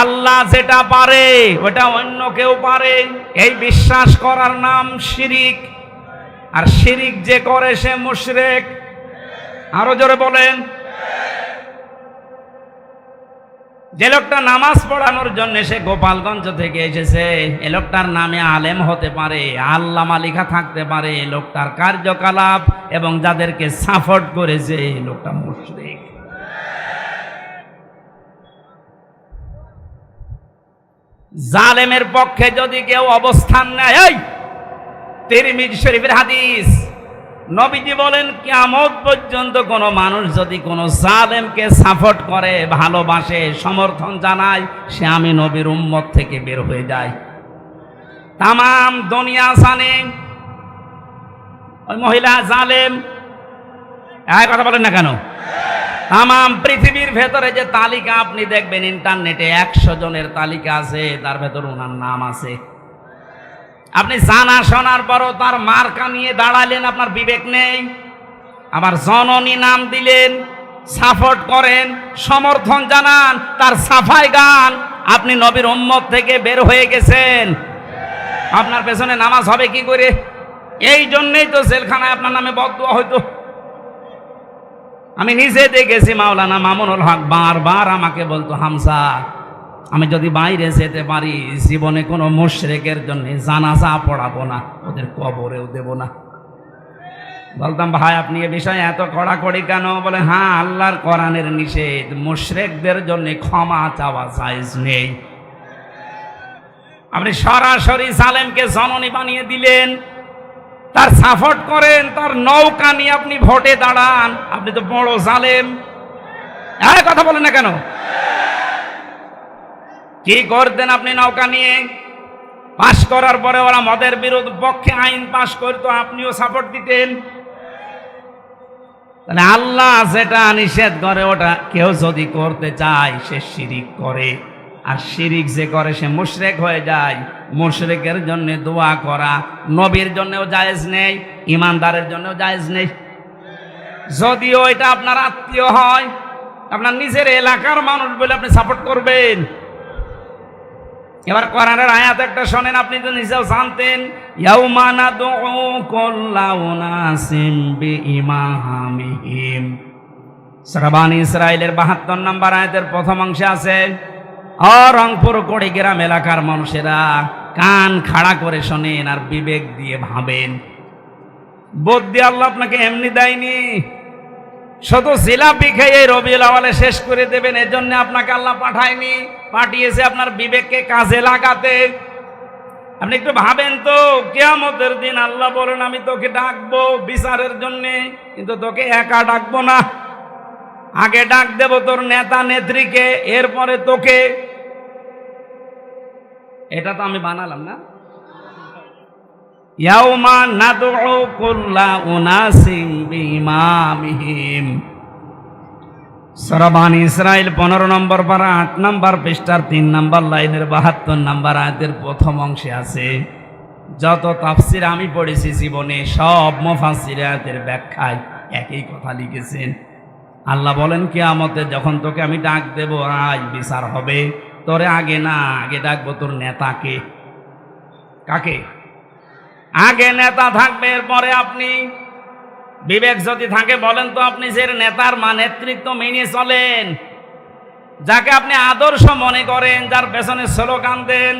আল্লাহ যেটা পারে ওটা অন্য কেউ পারে, এই বিশ্বাস করার নাম শিরিক। আর শিরিক যে করে সে মুশরিক। আরো জোরে বলেন। যে লোকটা নামাজ পড়ানোর জন্য সে গোপালগঞ্জ থেকে এসেছে, এ লোকটার নামে আলেম হতে পারে, আল্লামা লেখা থাকতে পারে, লোকটার কার্যকলাপ এবং যাদেরকে সাপোর্ট করেছে এই লোকটা মুশরিক। জালেমের পক্ষে যদি কেউ অবস্থান নেয়, এই তিরমিজি শরীফের হাদিস, নবীজি বলেন কিয়ামত পর্যন্ত কোনো মানুষ যদি কোনো জালেমকে সাপোর্ট করে, ভালোবাসে, সমর্থন জানায়, সে আমি নবীর উম্মত থেকে বের হয়ে যায়। তামাম দুনিয়া জানে ওই মহিলা জালেম, এই কথা বলেন না কেন? তামাম পৃথিবীর ভেতরে যে তালিকা আপনি দেখবেন ইন্টারনেটে 100 জনের তালিকা আছে, তার ভেতর ওনার নাম আছে। আপনি জানা শোনার পরও তার মার্কা নিয়ে দাঁড়ালেন, আপনার বিবেক নেই। আবার জননী নাম দিলেন, সাপোর্ট করেন, সমর্থন জানান, তার সাফাই গান, আপনি নবীর উম্মত থেকে বের হয়ে গেছেন। আপনার পেছনে নামাজ হবে কি করে? এই জন্যই তো জেলখানায় আপনার নামে বদদুয়া হইতো। আমি নিজে দেখেছি, মাওলানা মামুনুল হক বারবার আমাকে বলতো, হামজা আমি যদি বাইরে যেতে পারি জীবনে কোনো মুশরিকের জন্য জানাজা পড়াবো না, ওদের কবরেও দেব না। বলতাম, ভাই আপনি এ বিষয়ে এত কড়াকড়ি কেন? বলে, হ্যাঁ আল্লাহর কোরআনের নিষেধ, মুশরিকদের জন্য ক্ষমা চাওয়া জায়েজ নেই। আপনি সরাসরি জালেমকে জননী বানিয়ে দিলেন, তার সাপোর্ট করেন, তার নৌকা নিয়ে আপনি ভোটে দাঁড়ান, আপনি তো বড় জালেম। এই কথা বলেন না কেন? কি করতেন আপনি নৌকা নিয়ে? পাশ করার পরে ওরা মদের বিরোধী পক্ষে আইন পাশ করতো, আপনিও সাপোর্ট দিতেন। তাহলে আল্লাহ যেটা নিষেধ করে ওটা কেউ যদি করতে চায় সে শিরিক করে, আর শিরিক যে করে সে মুশরিক হয়ে যায়। মুশরিকের জন্য দোয়া করা নবীর জন্যও জায়েজ নেই, ইমানদারের জন্যও জায়েজ নেই। যদিও এটা আপনার আত্মীয় হয়, আপনার নিজের এলাকার মানুষ বলে আপনি সাপোর্ট করবেন। এবার কোরআনের আয়াত একটা শোনেন, আপনি তো নিজেও জানতেন, ইয়াউমা নাদউ কুল্লা উনাসিম বিইমামিহিম। সূরা বানী ইসরাঈলের ৭২ নম্বর আয়াতের প্রথম অংশে আছে, রংপুর কুড়িগ্রাম এলাকার মানুষেরা কান খাড়া করে শোনেন আর বিবেক দিয়ে ভাবেন। বুদ্ধি আল্লাহ আপনাকে এমনি দেয়নি, শুধু জিলাপি খেয়ে রবিউল আউয়ালে শেষ করে দেবেন এজন্য আপনাকে আল্লাহ পাঠায়নি, পাঠিয়েছে আপনার বিবেককে কাজে লাগাতে। আপনি একটু ভাবেন তো, কিয়ামতের দিন আল্লাহ বলেন আমি তোকে ডাকবো বিচারের জন্য, কিন্তু তোকে একা ডাকবো না, আগে ডাক দেব তোর নেতা নেত্রীকে, এরপরে তোকে। এটা তো আমি বানালাম না। ইয়াউমা নাদউ কুল্লা উনাসিম বিইমামিহিম। সূরা বানী ইসরাঈল 15 নম্বর পারা 8 নম্বর পৃষ্ঠার 3 নম্বর লাইনের 72 নম্বর আয়াতের প্রথম অংশে আছে। যত তাফসীর আমি পড়েছি জীবনে, সব মুফাসসির আয়াতের ব্যাখ্যায় একই কথা লিখেছেন। আল্লাহ বলেন কিয়ামতে যখন তোকে আমি ডাক দেব, আজ বিচার হবে, তোরে আগে না, আগে ডাকবো তোর নেতাকে। কাকে? আগে নেতা থাকবে, এরপরে আপনি। বিবেক যদি থাকে বলেন তো, আপনি যে নেতার নেতৃত্ব মেনে চলেন, যাকে আপনি আদর্শ মনে করেন, যার পেছনে স্লোগান দেন,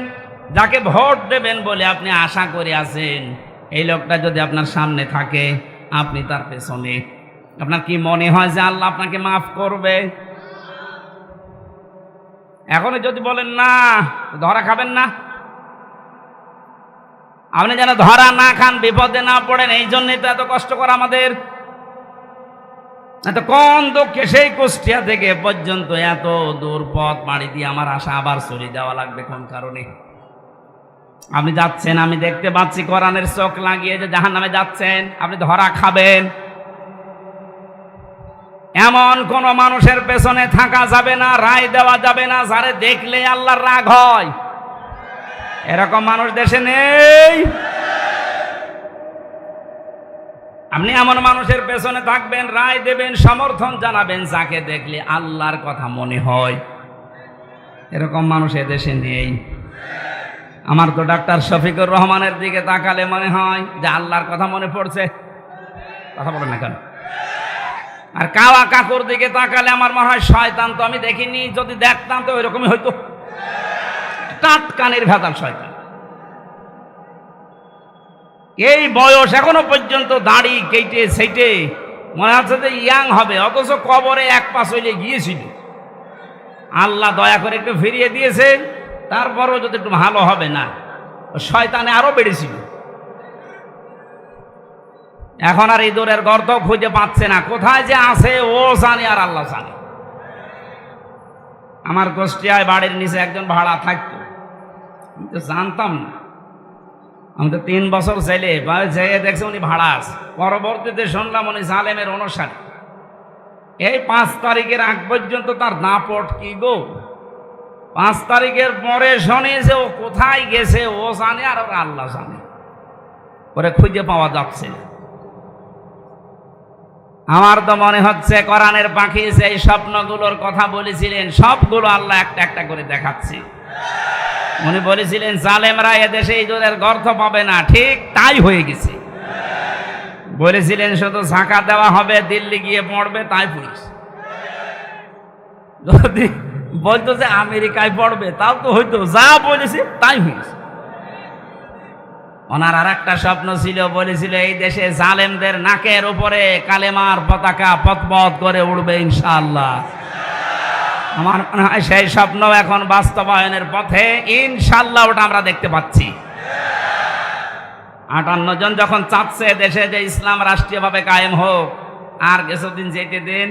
যাকে ভোট দেবেন বলে আপনি আশা করে আছেন, এই লোকটা যদি আপনার সামনে থাকে, আপনি তার পেছনে, আপনার কি মনে হয় যে আল্লাহ আপনাকে মাফ করবে? এখন যদি বলেন না, ধরা খাবেন না। আপনি যেন ধরা না খান, বিপদে না পড়েন, এই জন্যই তো এত কষ্ট করা আমাদের। এত কোন দুঃখে সেই কুষ্টিয়া থেকে পর্যন্ত এত দূর পথ পাড়ি দিয়ে আমার আশা আবার চলে যাওয়া লাগবে কোন কারণে? আপনি যাচ্ছেন, আমি দেখতে পাচ্ছি কোরআনের চোখ লাগিয়ে যে জাহান্নামে যাচ্ছেন, আপনি ধরা খাবেন। এমন কোন মানুষের পেছনে থাকা যাবে না, রায় দেওয়া যাবে না যারে দেখলে আল্লাহর রাগ হয়। এরকম মানুষ দেশে নেই। আপনি এমন মানুষের পেছনে থাকবেন, রায় দেবেন, সমর্থন জানাবেন, যাকে দেখলে আল্লাহর কথা মনে হয়। এরকম মানুষ এদেশে নেই। আমার তো ডাক্তার শফিকুর রহমানের দিকে তাকালে মনে হয় যে আল্লাহর কথা মনে পড়ছে। কথা বলেন না কেন? আর কাওয়া কাকুর দিকে তাকালে আমার মনে হয় শয়তান তো আমি দেখিনি, যদি দেখতাম তো ওইরকমই হয়তো, টাটকানের ভেজাল শয়তান। এই বয়স এখনো পর্যন্ত দাড়ি কেটে সেইটে মনে হচ্ছে যে ইয়াং হবে, অথচ কবরে এক পা চলে গিয়েছিল। আল্লাহ দয়া করে একটু ফিরিয়ে দিয়েছে, তারপরেও যদি একটু ভালো হবে না, শয়তানে আরো বেড়েছিল। এখন আর ইঁদুরের গর্ত খুঁজে পাচ্ছে না, কোথায় যে আছে ও জানে আর আল্লাহ জানে। আমার কুষ্টিয়ায় বাড়ির নিচে একজন ভাড়া থাকতো, আমি তো জানতাম না। আমি তো 3 বছর ছেলে যেয়ে দেখছি উনি ভাড়া আছে। পরবর্তীতে শুনলাম উনি জালেমের অনুসারী। এই 5 তারিখের আগ পর্যন্ত তার দাপট কি গো। 5 তারিখের পরে শুনি যে ও কোথায় গেছে ও জানে আর ওরা আল্লাহ জানে, ওরে খুঁজে পাওয়া যাচ্ছে না। আমার তো মনে হচ্ছে কোরআনের পাখি যে এই স্বপ্নগুলোর কথা বলেছিলেন সবগুলো আল্লাহ একটা একটা করে দেখাচ্ছে। উনি বলেছিলেন জালেমরা এদেশে ইঁদুরের গর্ত পাবে না, ঠিক তাই হয়ে গেছে। বলেছিলেন শুধু ঝাঁকা দেওয়া হবে, দিল্লি গিয়ে পড়বে, তাই পুলিশ। যদি বলতো যে আমেরিকায় পড়বে তাও তো হইতো, যা বলেছে তাই হয়েছে। ওনার আর একটা স্বপ্ন ছিল, বলেছিল এই দেশে জালেমদের নাকের উপরে কালেমার পতাকা পতপত করে উড়বে ইনশাআল্লাহ। আমার মনে হয় সেই স্বপ্ন এখন বাস্তবায়নের পথে ইনশাআল্লাহ, ওটা আমরা দেখতে পাচ্ছি। 58 জন যখন চাচ্ছে দেশে যে ইসলাম রাষ্ট্রীয়ভাবে কায়েম হোক, আর কিছুদিন যেতে দিন,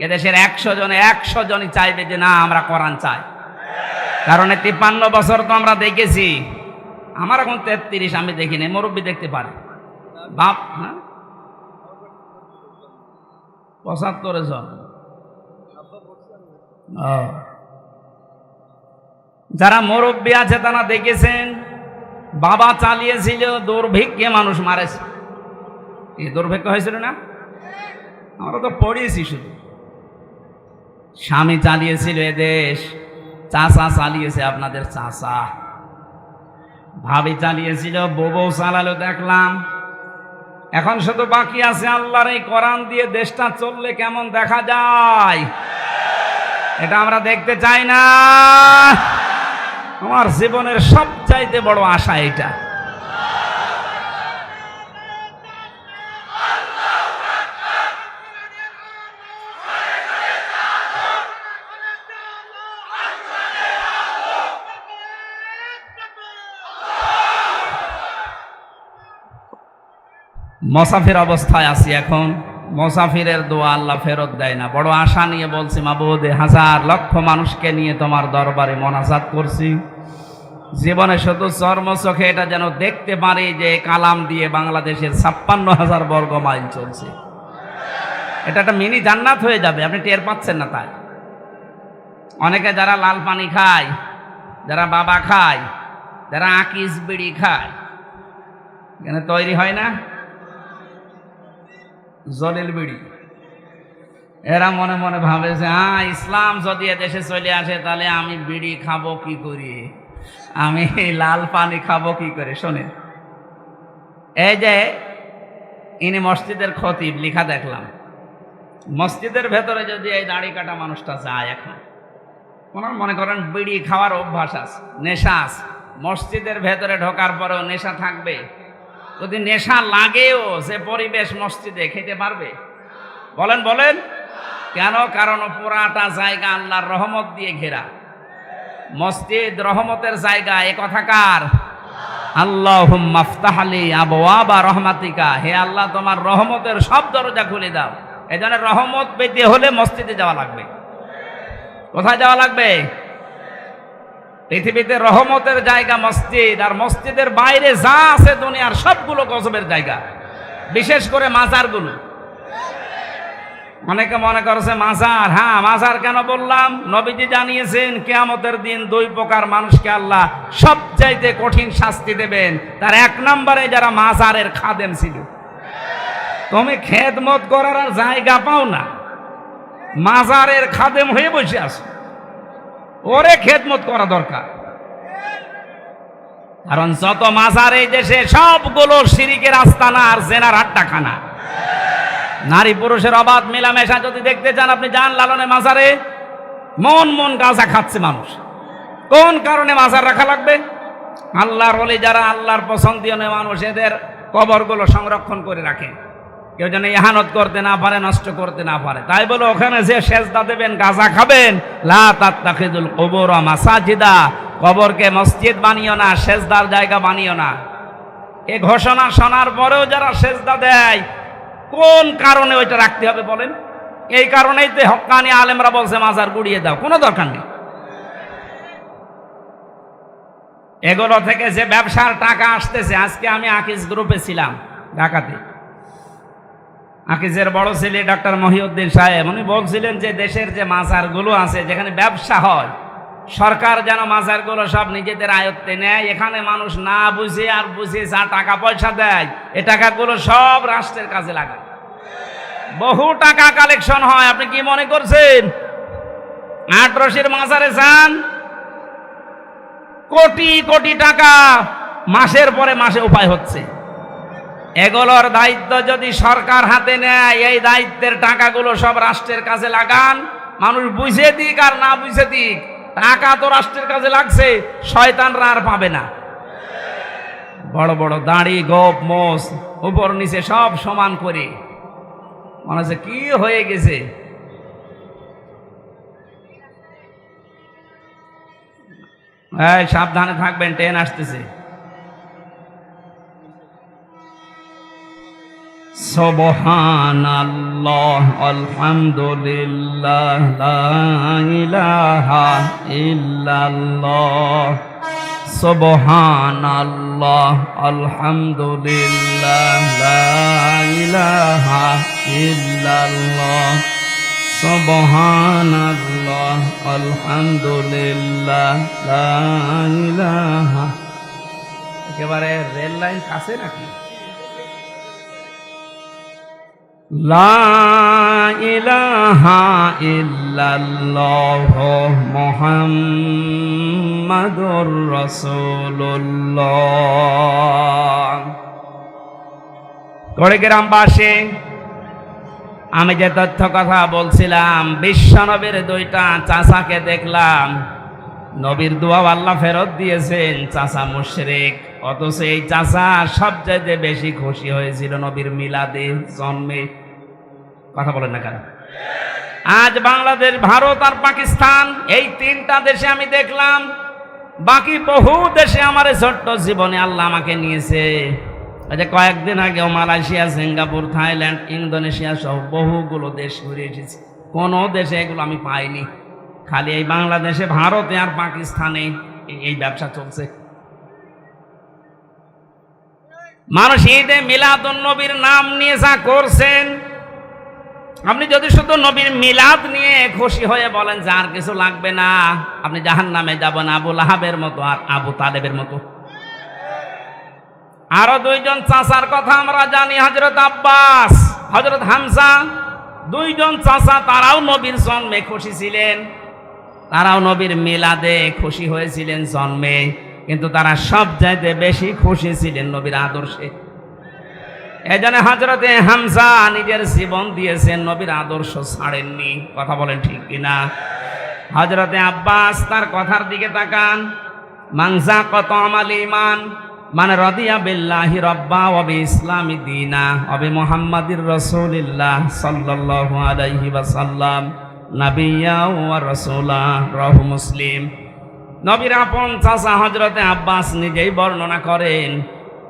এদেশের 100 জনই চাইবে যে না আমরা কোরআন চাই। কারণ 53 বছর তো আমরা দেখেছি। আমার এখন 33, আমি দেখিনি, মুরব্বী দেখতে পারে বাপ। হ্যাঁ 75 জন। যারা মুরব্বী আছে তারা দেখেছেন বাবা চালিয়েছিল, দুর্ভিক্ষে মানুষ মারেছে। এই দুর্ভিক্ষ হয়েছিল না, আমরা তো পড়িয়েছি। শুধু স্বামী চালিয়েছিল এদেশ, চাচা চালিয়েছে, আপনাদের চাচা, ভাবি চালিয়েছিল, বউ চালালো দেখলাম। এখন শুধু বাকি আছে আল্লাহর এই কোরআন দিয়ে দেশটা চললে কেমন দেখা যায়, এটা আমরা দেখতে চাই না। আমার জীবনের সবচাইতে বড় আশা এটা। মুসাফির অবস্থায় আছি এখন। মুসাফিরের দোয়া আল্লাহ ফেরত দেয় না। বড় আশা নিয়ে বলছি, মাবুদ 1000 লক্ষ মানুষকে নিয়ে তোমার দরবারে মোনাজাত করছি। জীবনে শুধু চর্ম চোখে এটা যেন দেখতে পারি যে কালাম দিয়ে বাংলাদেশের 56,000 বর্গ মাইল চলছে। এটা একটা মিনি জান্নাত হয়ে যাবে, আপনি টের পাচ্ছেন না। তাই অনেকে যারা লাল পানি খায়, যারা বাবা খায়, যারা আকিস বিড়ি খায়, এখানে তৈরি হয় না জলিল বিড়ি, এরা মনে মনে ভাবে যে হ্যাঁ ইসলাম যদি এদেশে চলে আসে তাহলে আমি বিড়ি খাবো কি করে, আমি লাল পানি খাবো কি করে। শোনেন, এই যে ইনি মসজিদের খতিব, লেখা দেখলাম মসজিদের ভেতরে যদি এই দাড়ি কাটা মানুষটা যায়, এখন ওনার মনে করেন বিড়ি খাওয়ার অভ্যাস আছে, নেশা আছে, মসজিদের ভেতরে ঢোকার পরেও নেশা থাকবে। যদি নেশা লাগেও সে পরিবেশ মসজিদে খেতে পারবে? বলেন বলেন কেন? কারণ পুরাটা জায়গা আল্লাহর রহমত দিয়ে ঘেরা। মসজিদ রহমতের জায়গা, এ কথাকার আল্লাহুম্মা আফতাহ লি আবওয়াবা রহমাতিকা, হে আল্লাহ তোমার রহমতের সব দরজা খুলে দাও। এজন্য রহমত পেতে হলে মসজিদে যাওয়া লাগবে। কোথায় যাওয়া লাগবে? পৃথিবীতে রহমতের জায়গা মসজিদ, আর মসজিদের বাইরে যা আছে দুনিয়ার সবগুলো গজবের জায়গা, বিশেষ করে মাজারগুলো। অনেকে মনে করছে মাজার, হ্যাঁ মাজার কেন বললাম, নবীজি জানিয়েছেন কিয়ামতের দিন 2 প্রকার মানুষকে আল্লাহ সবচাইতে কঠিন শাস্তি দেবেন। তার 1 নম্বরে যারা মাজারের খাদেম ছিল। তুমি খেদমত করার আর জায়গা পাও না, মাজারের খাদেম হয়ে বসে আছো, ওরে খেদমত করা দরকার। কারণ যত মাজার এই দেশে সবগুলো শিরিকের আস্তানা আর জেনার আড্ডাখানা। নারী পুরুষের অবাধ মেলামেশা যদি দেখতে চান, আপনি যান লালনে মাজারে, মন মন গাঁজা খাচ্ছে মানুষ। কোন কারণে মাজার রাখা লাগবে? আল্লাহর ওলি যারা আল্লাহর পছন্দীয় মানুষ, এদের কবরগুলো সংরক্ষণ করে রাখে, কেউ যেন ইহানত করতে না পারে, নষ্ট করতে না পারে। তাই বলে ওখানে যে সেজদা দেবেন, গাঁজা খাবেন, লা তাত্তাখিদুল কুবুর মাসাজিদা, কবরকে মসজিদ বানিও না, সেজদার জায়গা বানিও না। এ ঘোষণা শোনার পরেও যারা সেজদা দেয়, কোন কারণে ওইটা রাখতে হবে বলেন? এই কারণেই তো হক্কানি আলেমরা বলছে মাজার গুড়িয়ে দাও, কোনো দরকার নেই। এগুলো থেকে যে ব্যবসার টাকা আসতেছে, আজকে আমি আকিজ গ্রুপে ছিলাম ঢাকাতে। আকিজের বড় ছেলে ডক্টর মহিউদ্দিন সাহেব উনি বলছিলেন যে দেশের যে মাজারগুলো আছে যেখানে ব্যবসা হয়, সরকার যেন মাজারগুলো সব নিজেদের আয়ত্তে নেয়। এখানে মানুষ না বুঝে আর বুঝে যা টাকা পয়সা দেয়, এ টাকাগুলো সব রাষ্ট্রের কাজে লাগায়। বহু টাকা কালেকশন হয়। আপনি কি মনে করছেন আটরশির মাজারে যান, কোটি কোটি টাকা মাসের পরে মাসে উপায় হচ্ছে। এগুলোর দায়িত্ব যদি সরকার হাতে নেয়, এই দায়িত্বের টাকাগুলো সব রাষ্ট্রের কাজে লাগান। মানুষ বুঝে দিক আর না বুঝে দিক, টাকা তো রাষ্ট্রের কাজে লাগছে, শয়তানরা আর পাবে না। বড় বড় দাড়ি, গোপ, মোষ, উপর নিচে সব সমান করে মনে হচ্ছে কি হয়ে গেছে। সাবধানে থাকবেন, ট্রেন আসতেছে। সুবহানাল্লাহ, আলহামদুলিল্লাহ, লা ইলাহা ইল্লাল্লাহ। সুবহানাল্লাহ, আলহামদুলিল্লাহ, লা ইলাহা ইল্লাল্লাহ। সুবহানাল্লাহ, আলহামদুলিল্লাহ, লা ইলাহা। একেবারে রেল লাইন কাছে নাকি? লা ইলাহা ইল্লাল্লাহ মুহাম্মাদুর রাসূলুল্লাহ। গ্রামবাসী, আমি যে তথ্য কথা বলছিলাম, বিশ্বনবীর দুইটা চাচাকে দেখলাম। নবীর দোয়া আল্লাহ ফেরত দিয়েছেন, চাচা মুশরিক, অথচ এই চাচা সবচাইতে বেশি খুশি হয়েছিল নবীর মিলাদে, জন্মে। কথা বলেন না কেন? আজ বাংলাদেশ, ভারত আর পাকিস্তান, এই তিনটা দেশে আমি দেখলাম। বাকি বহু দেশে আমার ছোট্ট জীবনে আল্লাহ আমাকে নিয়েছে। যে কয়েকদিন আগেও মালয়েশিয়া, সিঙ্গাপুর, থাইল্যান্ড, ইন্দোনেশিয়া সহ বহুগুলো দেশ ঘুরে এসেছি। কোনো দেশে এগুলো আমি পাইনি। খালি এই বাংলাদেশে, ভারতে আর পাকিস্তানে এই ব্যবসা চলছে। মানুষ ঈদে মিলাদুন নবীর নাম নিয়ে যা করছেন, আপনি যদি শুধু নবীর মিলাদ নিয়ে খুশি হয়ে বলেন যে আর কিছু লাগবে না, আপনি জাহান্নামে যাবেন আবু লাহাবের মতো আর আবু তালেবের মতো। আরো দুইজন চাচার কথা আমরা জানি, হযরত আব্বাস, হযরত হামজা, দুইজন চাচা, তারাও নবীর জন্মে খুশি ছিলেন, তারাও নবীর মিলাদে খুশি হয়েছিলেন জন্মে, কিন্তু তারা সবচাইতে বেশি খুশি ছিলেন নবীর আদর্শে। এজন্য হযরতে হামজা নিজের জীবন দিয়েছেন, নবীর আদর্শ ছাড়েননি। কথা বলেন ঠিক কিনা? হযরতে আব্বাস, তার কথার দিকে তাকান, মানজা কত আমাল ঈমান মানে রাদিয়া বিল্লাহি রাব্বা ওয়া বিইসলামি দীনা ওয়া বিমুহাম্মাদির রাসূলিল্লাহ সাল্লাল্লাহু আলাইহি ওয়াসাল্লাম নাবিয়্যা ওয়া রাসূলা। রাহু মুসলিম। নবীর আপন চাচা হযরতে আব্বাস নিজেই বর্ণনা করেন,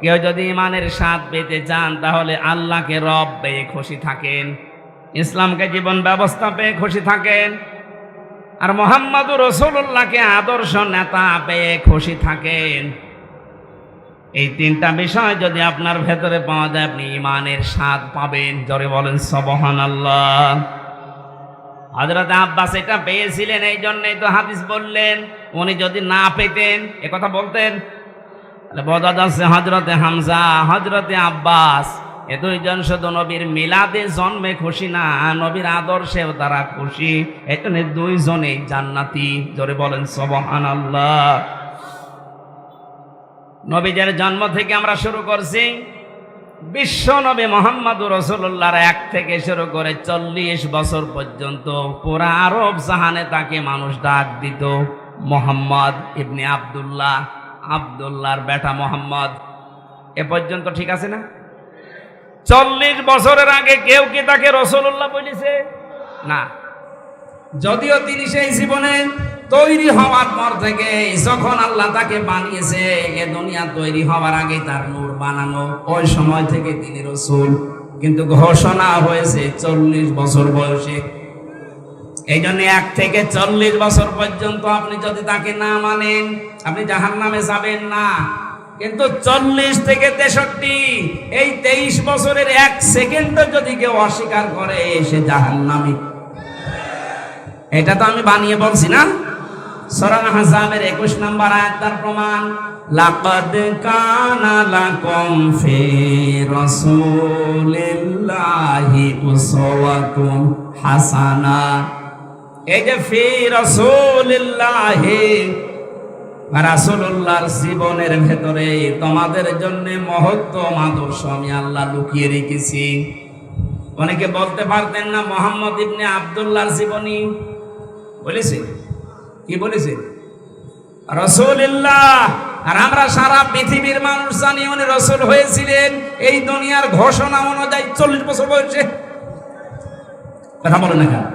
কেউ যদি ইমানের স্বাদ পেতে চান তাহলে আল্লাহকে রব পেয়ে খুশি থাকেন, ইসলামকে জীবন ব্যবস্থা পেয়ে খুশি থাকেন, আর মুহাম্মাদুর রাসূলুল্লাহকে আদর্শ নেতা পেয়ে খুশি থাকেন। এই তিনটা বিষয় যদি আপনার ভেতরে পাওয়া যায়, আপনি ইমানের স্বাদ পাবেন। জোরে বলেন সুবহানাল্লাহ। হযরত আব্বাস এটা পেয়েছিলেন, এই জন্যই তো হাদিস বললেন। উনি যদি না পেতেন, এ কথা বলতেন, তাহলে বোঝা যাচ্ছে হযরতে হামজা, হযরতে আব্বাস, এ দুইজন শুধু নবীর মিলাদে জন্মে খুশি না, নবীর আদর্শেও তারা খুশি। এই জন্য দুইজনেই জান্নাতি। জোরে বলেন সুবহানাল্লাহ। নবীদের জন্ম থেকে আমরা শুরু করছি। বিশ্ব নবী মুহাম্মদুর রাসূলুল্লাহর 1 থেকে শুরু করে 40 বছর পর্যন্ত পুরা আরব জাহানে তাকে মানুষ ডাক দিত মুহাম্মদ ইবনে আব্দুল্লাহ, আব্দুল্লাহর বেটা মুহাম্মদ। এ পর্যন্ত ঠিক আছে না? 40 বছরের আগে কেউ কি তাকে রাসূলুল্লাহ বলেছে? না। যদিও তিনি সেই জীবনে তৈরি হওয়ার পর থেকে যখন আল্লাহ তাকে বানিয়েছে, এ দুনিয়া তৈরি হওয়ার আগে তার নূর বানানো, ওই সময় থেকে তিনি রাসূল। কিন্তু ঘোষণা হয়েছে 40 বছর বয়সে। এই জন্য 1 থেকে 40 বছর পর্যন্ত আপনি যদি তাকে না মানেন, আপনি জাহান্নামে যাবেন না। কিন্তু 40 থেকে 63 এই 23 বছরের 1 সেকেন্ড যদি কেউ অস্বীকার করে, সে জাহান্নামী। এটা তো আমি বানিয়ে বলছি না। সূরা আহজাবের 21 নম্বর আয়াত তার প্রমাণ। লাকাদ কানা লাকুম ফি রাসূলিল্লাহি উসওয়াতুন হাসানা। এই যে ফি রাসূলিল্লাহি, রাসূলুল্লাহর জীবনের ভেতরে তোমাদের জন্য মহত্তম আদর্শ আমি আল্লাহ লুকিয়ে রেখেছি। অনেকে বলতে পারতেন না মুহাম্মদ ইবনে আব্দুল্লাহর জীবনী বলেছে, কি বলেছে? রাসূলুল্লাহ। আর আমরা সারা পৃথিবীর মানুষ জানি উনি রাসূল হয়েছিলেন এই দুনিয়ার ঘোষণা অনুযায়ী 40 বছর বয়সে। কথা বলেন না কেন?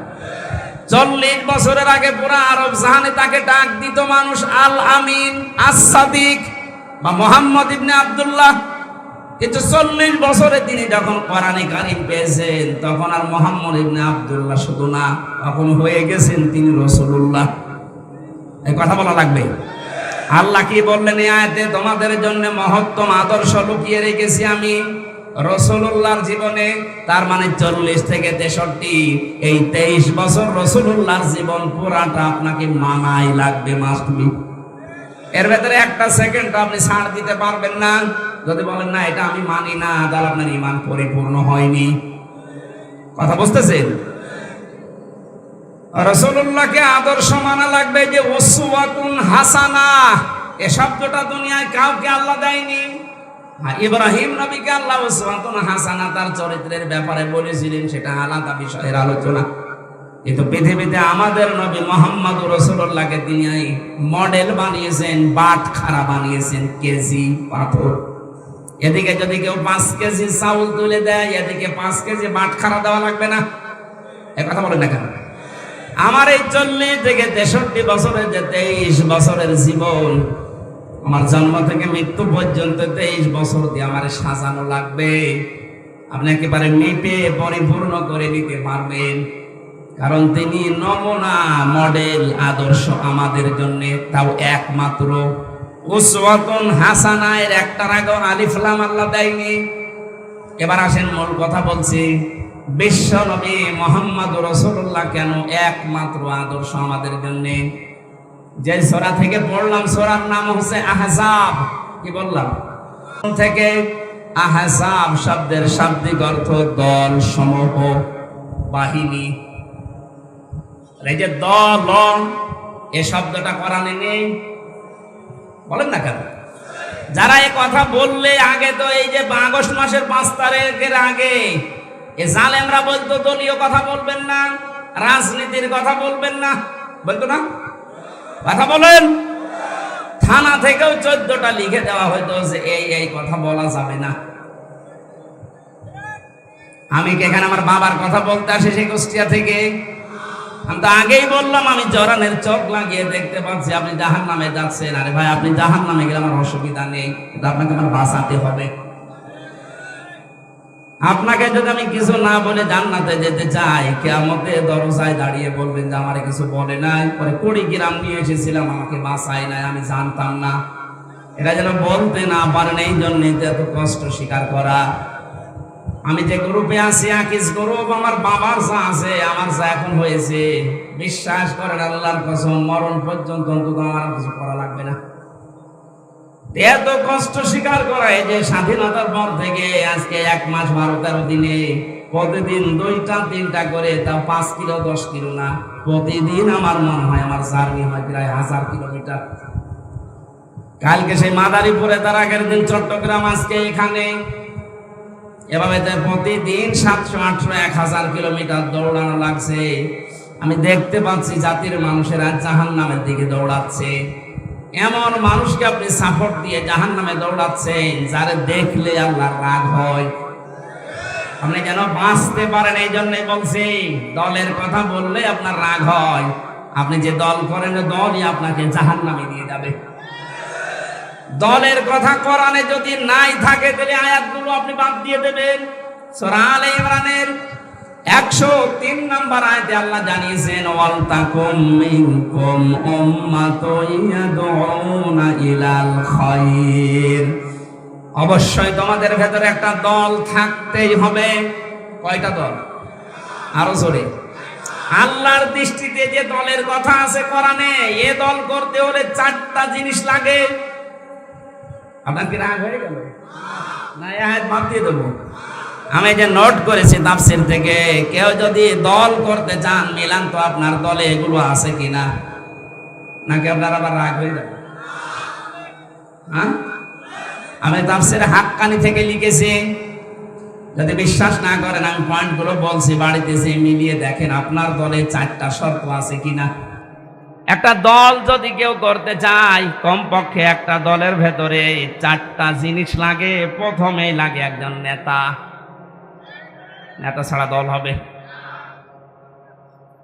40 বছরের আগে পুরো আরব জাহানে তাকে ডাক দিত মানুষ আল আমিন, আস-সাদিক বা মুহাম্মদ ইবনে আব্দুল্লাহ। কিন্তু 40 বছরে তিনি যখন কোরআনে কারীম পেয়েছেন, তখন আর মুহাম্মদ ইবনে আব্দুল্লাহ শুধু না, তখন হয়ে গেছেন তিনি রাসূলুল্লাহ। এই কথা বলা লাগবে। আল্লাহ কি বললেন এই আয়াতে? তোমাদের জন্য মহত্তম আদর্শ লুকিয়ে রেখেছি আমি রাসূলুল্লাহর জীবনে। তার মানে 40 থেকে 63 এই 23 বছর রাসূলুল্লাহর জীবন পুরাটা আপনাকে মানাই লাগবে, মাস্ট বি। এর ভেতরে একটা সেকেন্ড আপনি ছাড় দিতে পারবেন না। যদি বলেন না এটা আমি মানি না, তাহলে আপনার ঈমান পরিপূর্ণ হয়নি। কথা বুঝতেছেন? রাসূলুল্লাহকে আদর্শ মানা লাগবে। যে উসওয়াতুন হাসানা, এ শব্দটা দুনিয়ায় কাউকে আল্লাহ দেয়নি। আর ইব্রাহিম নবীকে আল্লাহ উসওয়াতুন হাসানা তার চরিত্রের ব্যাপারে বলেছিলেন, সেটা আলাদা বিষয়ের আলোচনা। কিন্তু পৃথিবীতে আমাদের নবী মুহাম্মদ রাসূলুল্লাহকে তিনি মডেল বানিয়েছেন, বাটখারা বানিয়েছেন, কেজি পাথর। এদিকে যদি কেউ 5 কেজি চাউল তুলে দেয়, এদিকে 5 কেজি বাটখারা দেওয়া লাগবে না? এ কথা বলেন না কেন? আমার এই 40 থেকে 63 বছরের যে 23 বছরের জীবন, আমার জন্ম থেকে মৃত্যু পর্যন্ত 23 বছর দিয়ে আমার সাজানো লাগবে। আপনি একেবারে মেপে পরিপূর্ণ করে নিতে পারবেন, কারণ তিনি নমুনা, মডেল, আদর্শ আমাদের জন্য। তাও একমাত্র উসওয়াতুন হাসানা এর একটার আগে আলিফ লাম আল্লাহ দেয়নি। এবার আসেন মূল কথা বলছি। বিশ্ব নবী মুহাম্মদ রাসূলুল্লাহ কেন একমাত্র আদর্শ আমাদের জন্য? যে সূরা থেকে পড়লাম, সূরার নাম হচ্ছে আহজাব। কি বললাম? থেকে আহজাব শব্দের শাব্দিক অর্থ দল, সমূহ, বাহিনী। এই যে দল, এই শব্দটা কোরআনে নেই। বলেন না কেন? যারা এই কথা বললে আগে তো এই যে আগস্ট মাসের 5 তারিখের আগে এ জালেমরা বলতো দলীয় কথা বলবেন না, রাজনীতির কথা বলবেন না, বলতো না? কথা বলেন। থানা থেকেও 14টা লিখে দেওয়া হয়তো যে এই কথা বলা যাবে না। আমি কি এখানে আমার বাবার কথা বলতে আসি সেই কুষ্টিয়া থেকে? আমি তো আগেই বললাম, আমি জরানের চোখ লাগিয়ে দেখতে পাচ্ছি আপনি জাহান্নামে যাচ্ছেন। আরে ভাই, আপনি জাহান্নামে গেলে আমার অসুবিধা নেই, কিন্তু আপনাকে আমার বাঁচাতে হবে। আপনাকে যদি আমি কিছু না বলে জান্নাতে যেতে চাই, কিয়ামতের দরজায় দাঁড়িয়ে বলবেন যে আমারে কিছু বলে নাই, পরে 20 গ্রাম নিয়ে এসেছিলাম, আমাকে বাঁচায় নাই, আমি জানতাম না। এটা যেন বলতে না পারেন, এই জন্য এত কষ্ট স্বীকার করা। আমি যে গ্রুপে আছি, আকিস গ্রুপ, আমার বাবার যা আছে, আমার যা এখন হয়েছে, বিশ্বাস করেন আল্লাহর কসম, মরণ পর্যন্ত অন্তত আমার কিছু করা লাগবে না। এত কষ্ট স্বীকার করা, এই যে স্বাধীনতার পর থেকে আজকে 1 মাস 12-13 দিনে প্রতিদিন 2টা-3টা করে, তাও 5 কিলো 10 কিলো না, প্রতিদিন আমার মনে হয় আমার জার্নি হয় প্রায় 1000 কিলোমিটার। কালকে সেই মাদারীপুরে, তার আগের দিন চট্টগ্রাম, আজকে এখানে, এভাবে প্রতিদিন 700-800-1000 কিলোমিটার দৌড়ানো লাগছে। আমি দেখতে পাচ্ছি জাতির মানুষেরা জাহান্নামের দিকে দৌড়াচ্ছে। এমন মানুষকে আপনি সাপোর্ট দিয়ে জাহান্নামে দৌড়াচ্ছেন, যারে দেখলে আল্লাহর রাগ হয়। আপনি যেন বাঁচতে পারেন, এই জন্যই বলছি, দলের কথা বললে আপনার রাগ হয়। আপনি যে দল করেন দলই আপনাকে জাহান্নামে নিয়ে যাবে। দলের কথা কোরআনে যদি নাই থাকে তাহলে আয়াতগুলো আপনি বাদ দিয়ে দেবেন। সূরা আলে ইমরানের 103 নম্বর আয়াতে আল্লাহ জানিয়েছেন ওয়াল তাকুম মিনকুম উম্মাতুন ইয়াদউনা ইলাল খায়র, অবশ্যই তোমাদের ভেতরে একটা দল থাকতেই হবে। কয়টা দল? আরো জোরে। আল্লাহর দৃষ্টিতে যে দলের কথা আছে কোরআনে, এ দল করতে হলে 4টা জিনিস লাগে। আপনার কি রাগ হয়ে গেল? না এই আয়াত বাদ দিয়ে দেবো। আমি যে নোট করেছি তাফসীর থেকে, কেউ যদি দল করতে চান মিলান তো আপনার দলে এগুলো আছে কিনা, নাকি আপনার আবার রাগ হয়ে যাবে? হ্যাঁ, আমি তাফসীর হাক্কানি থেকে লিখেছি। যদি বিশ্বাস না করেন আমি পয়েন্টগুলো বলছি, বাড়িতে যে মিলিয়ে দেখেন আপনার দলে 4টা শর্ত আছে কিনা। একটা দল যদি কেউ করতে চায় কমপক্ষে একটা দলের ভেতরে 4টা জিনিস লাগে। প্রথমেই লাগে একজন নেতা। নেতা ছাড়া দল হবে?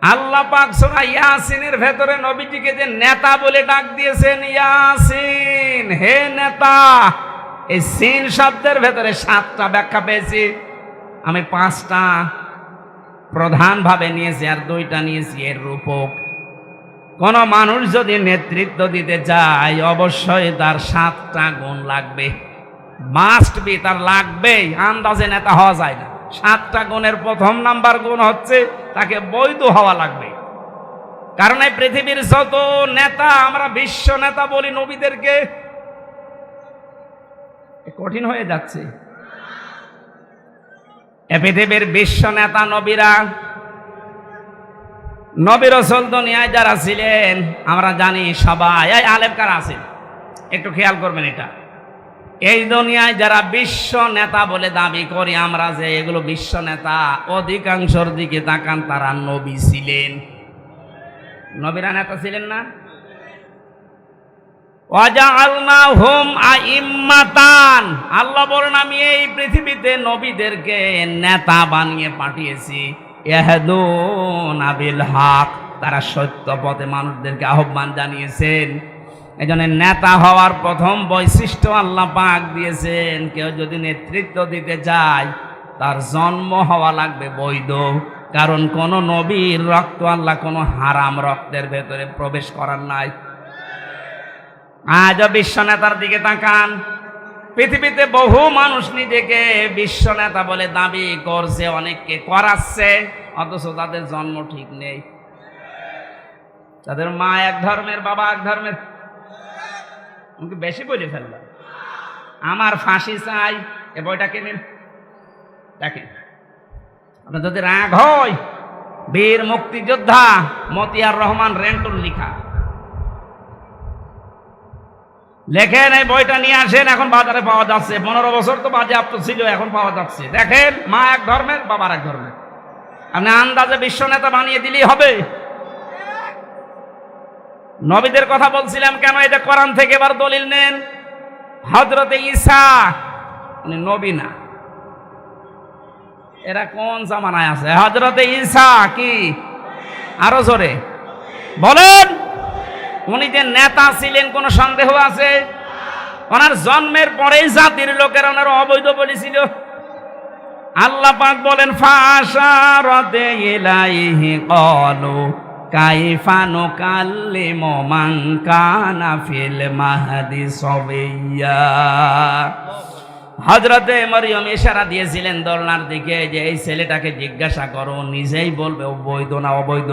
আল্লাহ পাক সূরা ইয়াসিনের ভেতরে নবীজিকে যে নেতা বলে ডাক দিয়েছেন, ইয়াসিন হে নেতা, এই সিন শব্দের ভেতরে 7টা ব্যাখ্যা পেয়েছি আমি। 5টা প্রধান ভাবে নিয়েছি আর 2টা নিয়েছি এর রূপক। কোন মানুষ যদি নেতৃত্ব দিতে চায় অবশ্যই তার 7টা গুণ লাগবে, মাস্ট বি, তার লাগবেই। আন্দাজে নেতা হওয়া যায় না। 7টা গুণের প্রথম নাম্বার গুণ হচ্ছে তাকে বৈধ হওয়া লাগবে। কারণ এই পৃথিবীর যত নেতা, আমরা বিশ্ব নেতা বলি নবীদেরকে, কঠিন হয়ে যাচ্ছে। এ পৃথিবীর বিশ্ব নেতা নবীরা, নবী রাসূল দুনিয়ায় যারা ছিলেন আমরা জানি সবাই। এই আলেম কারা আছেন একটু খেয়াল করবেন। এটা এই দুনিয়ায় যারা বিশ্ব নেতা বলে দাবি করি আমরা যে এগুলো বিশ্ব নেতা, অধিকাংশর দিকে তাকান তারা নবী ছিলেন। নবীরা নেতা ছিলেন না? ওয়াজআলনাহুম আইম্মাতান, আল্লাহ বলেন আমি এই পৃথিবীতে নবীদেরকে নেতা বানিয়ে পাঠিয়েছি। ইয়াহদুনা বিল হক, তারা সত্য পথে মানুষদেরকে আহ্বান জানিয়েছেন। এজন্য নেতা হওয়ার প্রথম বৈশিষ্ট্য আল্লাহ পাক দিয়েছেন, কেউ যদি নেতৃত্ব দিতে চায় তার জন্ম হওয়া লাগবে বৈধ। কারণ কোন নবীর রক্ত আল্লাহ কোন হারাম রক্তের ভেতরে প্রবেশ করার নাই। আজ বিশ্ব নেতার দিকে তাকান, পৃথিবীতে বহু মানুষ নিজেকে বিশ্ব নেতা বলে দাবি করছে, অনেককে করাচ্ছে, অথচ তাদের জন্ম ঠিক নেই। তাদের মা এক ধর্মের, বাবা এক ধর্মের। বেশি বলে ফেললাম। আমার ফাঁসি চাই, এ বইটা কিনেন দেখেন। আপনার যদি রাগ হয়, বীর মুক্তিযোদ্ধা মতিয়ার রহমান রেন্টুর লিখা, লেখেন এই বইটা নিয়ে আসেন। এখন বাজারে পাওয়া যাচ্ছে, 15 বছর তো বাজেয়াপ্ত ছিল, এখন পাওয়া যাচ্ছে। দেখেন, মা এক ধর্মের, বাবার এক ধর্মের। আপনি আন্দাজে বিশ্ব নেতা বানিয়ে দিলেই হবে। নবীদের কথা বলছিলাম কেন, এটা কোরআন থেকে এবার দলিল নেন। হযরতে ঈসা উনি নবী না, এরা কোন জামানায় আছে? হযরতে ঈসা কি? আরো জোরে বলেন। উনি যে নেতা ছিলেন কোনো সন্দেহ আছে? ওনার জন্মের পরেই জাতির লোকেরা ওনার অবৈধ বলেছিল। আল্লাহ পাক বলেন ফাশারাতে ইলাইহি ক্বালু কাইফা নুকাল্লিমু মান কানা ফিল মাহদি সাবিয়্যা। হযরতে মরিয়ম ইশারা দিয়েছিলেন দোলনার দিকে যে এই ছেলেটাকে জিজ্ঞাসা করো, নিজেই বলবে ও বৈধ না অবৈধ।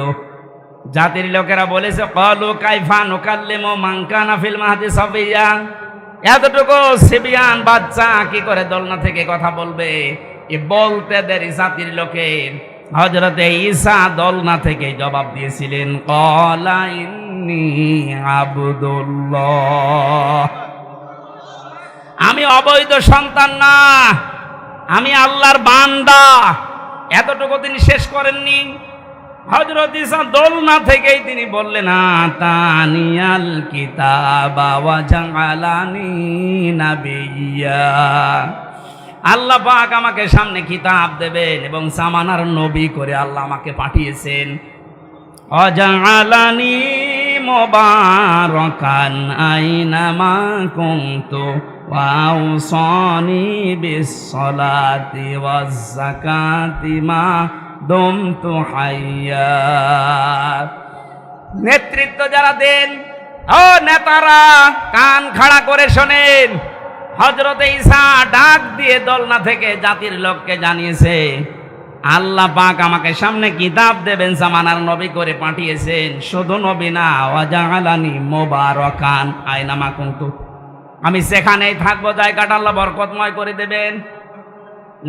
জাতির লোকেরা বলেছে ক্বালু কাইফা নুকাল্লিমু মান কানা ফিল মাহদি সাবিয়্যা, এতটুকু সিবিয়ান বাচ্চা কি করে দোলনা থেকে কথা বলবে? এ বলতে দেরি জাতির লোকের। হযরতে ঈসা দোলনা থেকে জবাব দিয়েছিলেন ক্বালা ইন্নী আবদুল্লাহ, আমি অবৈধ সন্তান না, আমি আল্লাহর বান্দা। এতটুকু তিনি শেষ করেননি। হযরত ঈসা দোলনা থেকেই তিনি বললেন আতানিয়াল কিতাবা ওয়া জাআলানি নাবিয়্যা, আল্লাহ পাক আমাকে সামনে কিতাব দেবেন এবং জামানার নবী করে আল্লাহ আমাকে পাঠিয়েছেন। ওয়াজআলানি মুবারাকান আইনামা কুনতু ওয়া আওসানি বিস-সালাতি ওয়াজ-যাকাতি মা দুমতু হাইয়া। নেতৃত্ব যারা দেন, ও নেতারা কান খাড়া করে শোনেন। হযরত ঈসা ডাক দিয়ে দোলনা থেকে জাতির লোককে জানিয়েছে, আল্লাহ পাক আমাকে সামনে কিতাব দেবেন, জামানার নবী করে পাঠিয়েছেন। শুধু নবী না, ওয়াজআলানি মুবারাকান আইনামা কুনতু, আমি যেখানেই থাকবো জায়গাটা আল্লাহ বরকতময় করে দেবেন।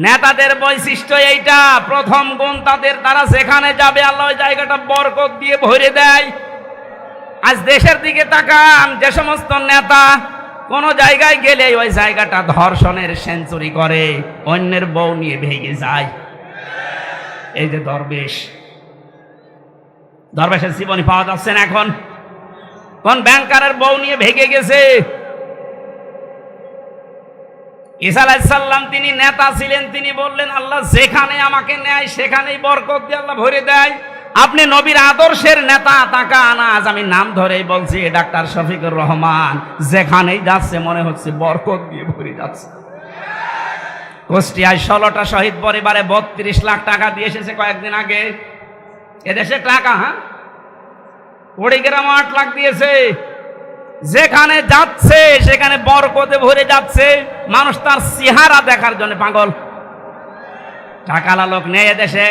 নেতাদের বৈশিষ্ট্য এইটা, প্রথম গুণ তাদের, তারা যেখানে যাবে আল্লাহ ওই জায়গাটা বরকত দিয়ে ভরে দেয়। আজ দেশের দিকে তাকান, যে সমস্ত নেতা কোন জায়গায় গেলে ওই জায়গাটা ধর্ষণের সেঞ্চুরি করে, অন্যের বউ নিয়ে ভেগে যায়। এই যে দরবেশের জীবনী পাওয়া যাচ্ছে না এখন। কোন ব্যাংকারের বউ নিয়ে ভেগে গেছে। ঈসা আলাইহিস সালাম তিনি নেতা ছিলেন, তিনি বললেন আল্লাহ যেখানে আমাকে নেয় সেখানেই বরকত দিয়ে আল্লাহ ভরে দেয়। আপনি নবীর আদর্শের নেতা, তাকান আজ আমি নাম ধরেই বলছি, ডাক্তার শফিকুর রহমান যেখানেই যাচ্ছে মনে হচ্ছে বরকত দিয়ে ভরে যাচ্ছে। কুষ্টিয়ায় 16টা শহীদ পরিবারে 32 লাখ টাকা দিয়ে এসেছে কয়েকদিন আগে। এদেশে টাকা, হ্যাঁ, কুড়িগ্রাম 8 লাখ দিয়েছে। যেখানে যাচ্ছে সেখানে বরকতে ভরে যাচ্ছে। মানুষ তার চেহারা দেখার জন্য পাগল। টাকালা লোক নেই এদেশে।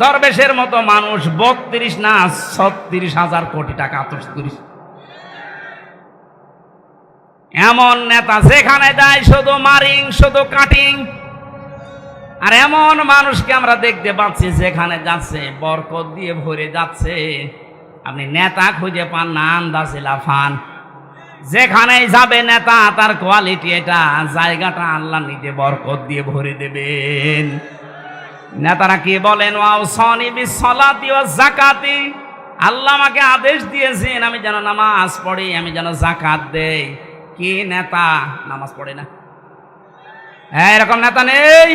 দরবেশের মতো মানুষ 32 না 36,000 কোটি টাকা আত্মসাৎ। এমন নেতা যেখানে যায় শুধু মারিং, শুধু কাটিং। আর এমন মানুষকে আমরা দেখতে পাচ্ছি যেখানে যাচ্ছে বরকত দিয়ে ভরে যাচ্ছে। আপনি নেতা খুঁজে পান না, আন্দাজে লাফান। যেখানে যাবে নেতা, তার কোয়ালিটি এটা, জায়গাটা আল্লাহ নিজে বরকত দিয়ে ভরে দেবেন। নেতারা কি বলেন, ওয়াউসানি বিস-সালাতি ওয়াজ-যাকাতি, আল্লাহ আমাকে আদেশ দিয়েছেন আমি যেন নামাজ পড়ি, আমি যেন যাকাত দেই। কি নেতা নামাজ পড়ে না? এরকম নেতা নেই।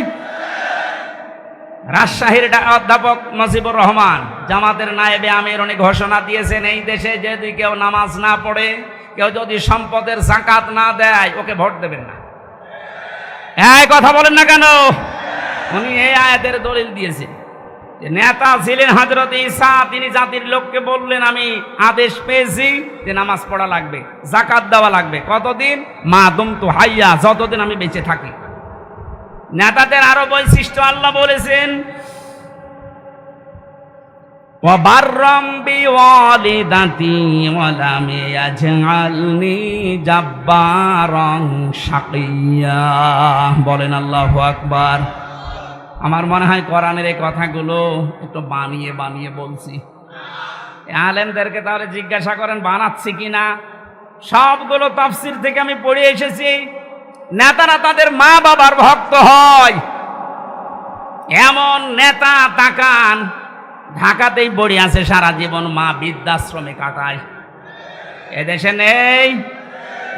রাজশাহীর অধ্যাপক মুজিবুর রহমান জামাতের নায়েবে আমির, উনি ঘোষণা দিয়েছেন এই দেশে যদি কেউ নামাজ না পড়ে, কেউ যদি সম্পদের যাকাত না দেয়, ওকে ভোট দেবেন না। এই কথা বলেন না কেন? উনি এই আয়াতের দলিল দিয়েছেন। নেতা ছিলেন হযরত ঈসা, তিনি জাতির লোককে বললেন আমি আদেশ পেয়েছি যে নামাজ পড়া লাগবে, যাকাত দেওয়া লাগবে। কতদিন? মা দুমতু হাইয়া, যতদিন আমি বেঁচে থাকি। নেতাদের আরো বৈশিষ্ট্য আল্লাহ বলেছেন, ওয়া বাররাম বিওয়ালিদাতি ওয়া লাম ইয়াজআলনি জাব্বারান শাকিয়্যা। বলেন আল্লাহু আকবার। আমার মনে হয় কোরআনের এই কথাগুলো একটু বানিয়ে বানিয়ে বলছি। আলেমদেরকে তাহলে জিজ্ঞাসা করেন বানাচ্ছি কিনা। সবগুলো তাফসীর থেকে আমি পড়ে এসেছি। নেতারা তাদের মা বাবার ভক্ত হয়। এমন নেতা তাকান, ঢাকাতেই পড়ে আছে সারা জীবন, মা বৃদ্ধাশ্রমে কাটায়। এদেশে নেই।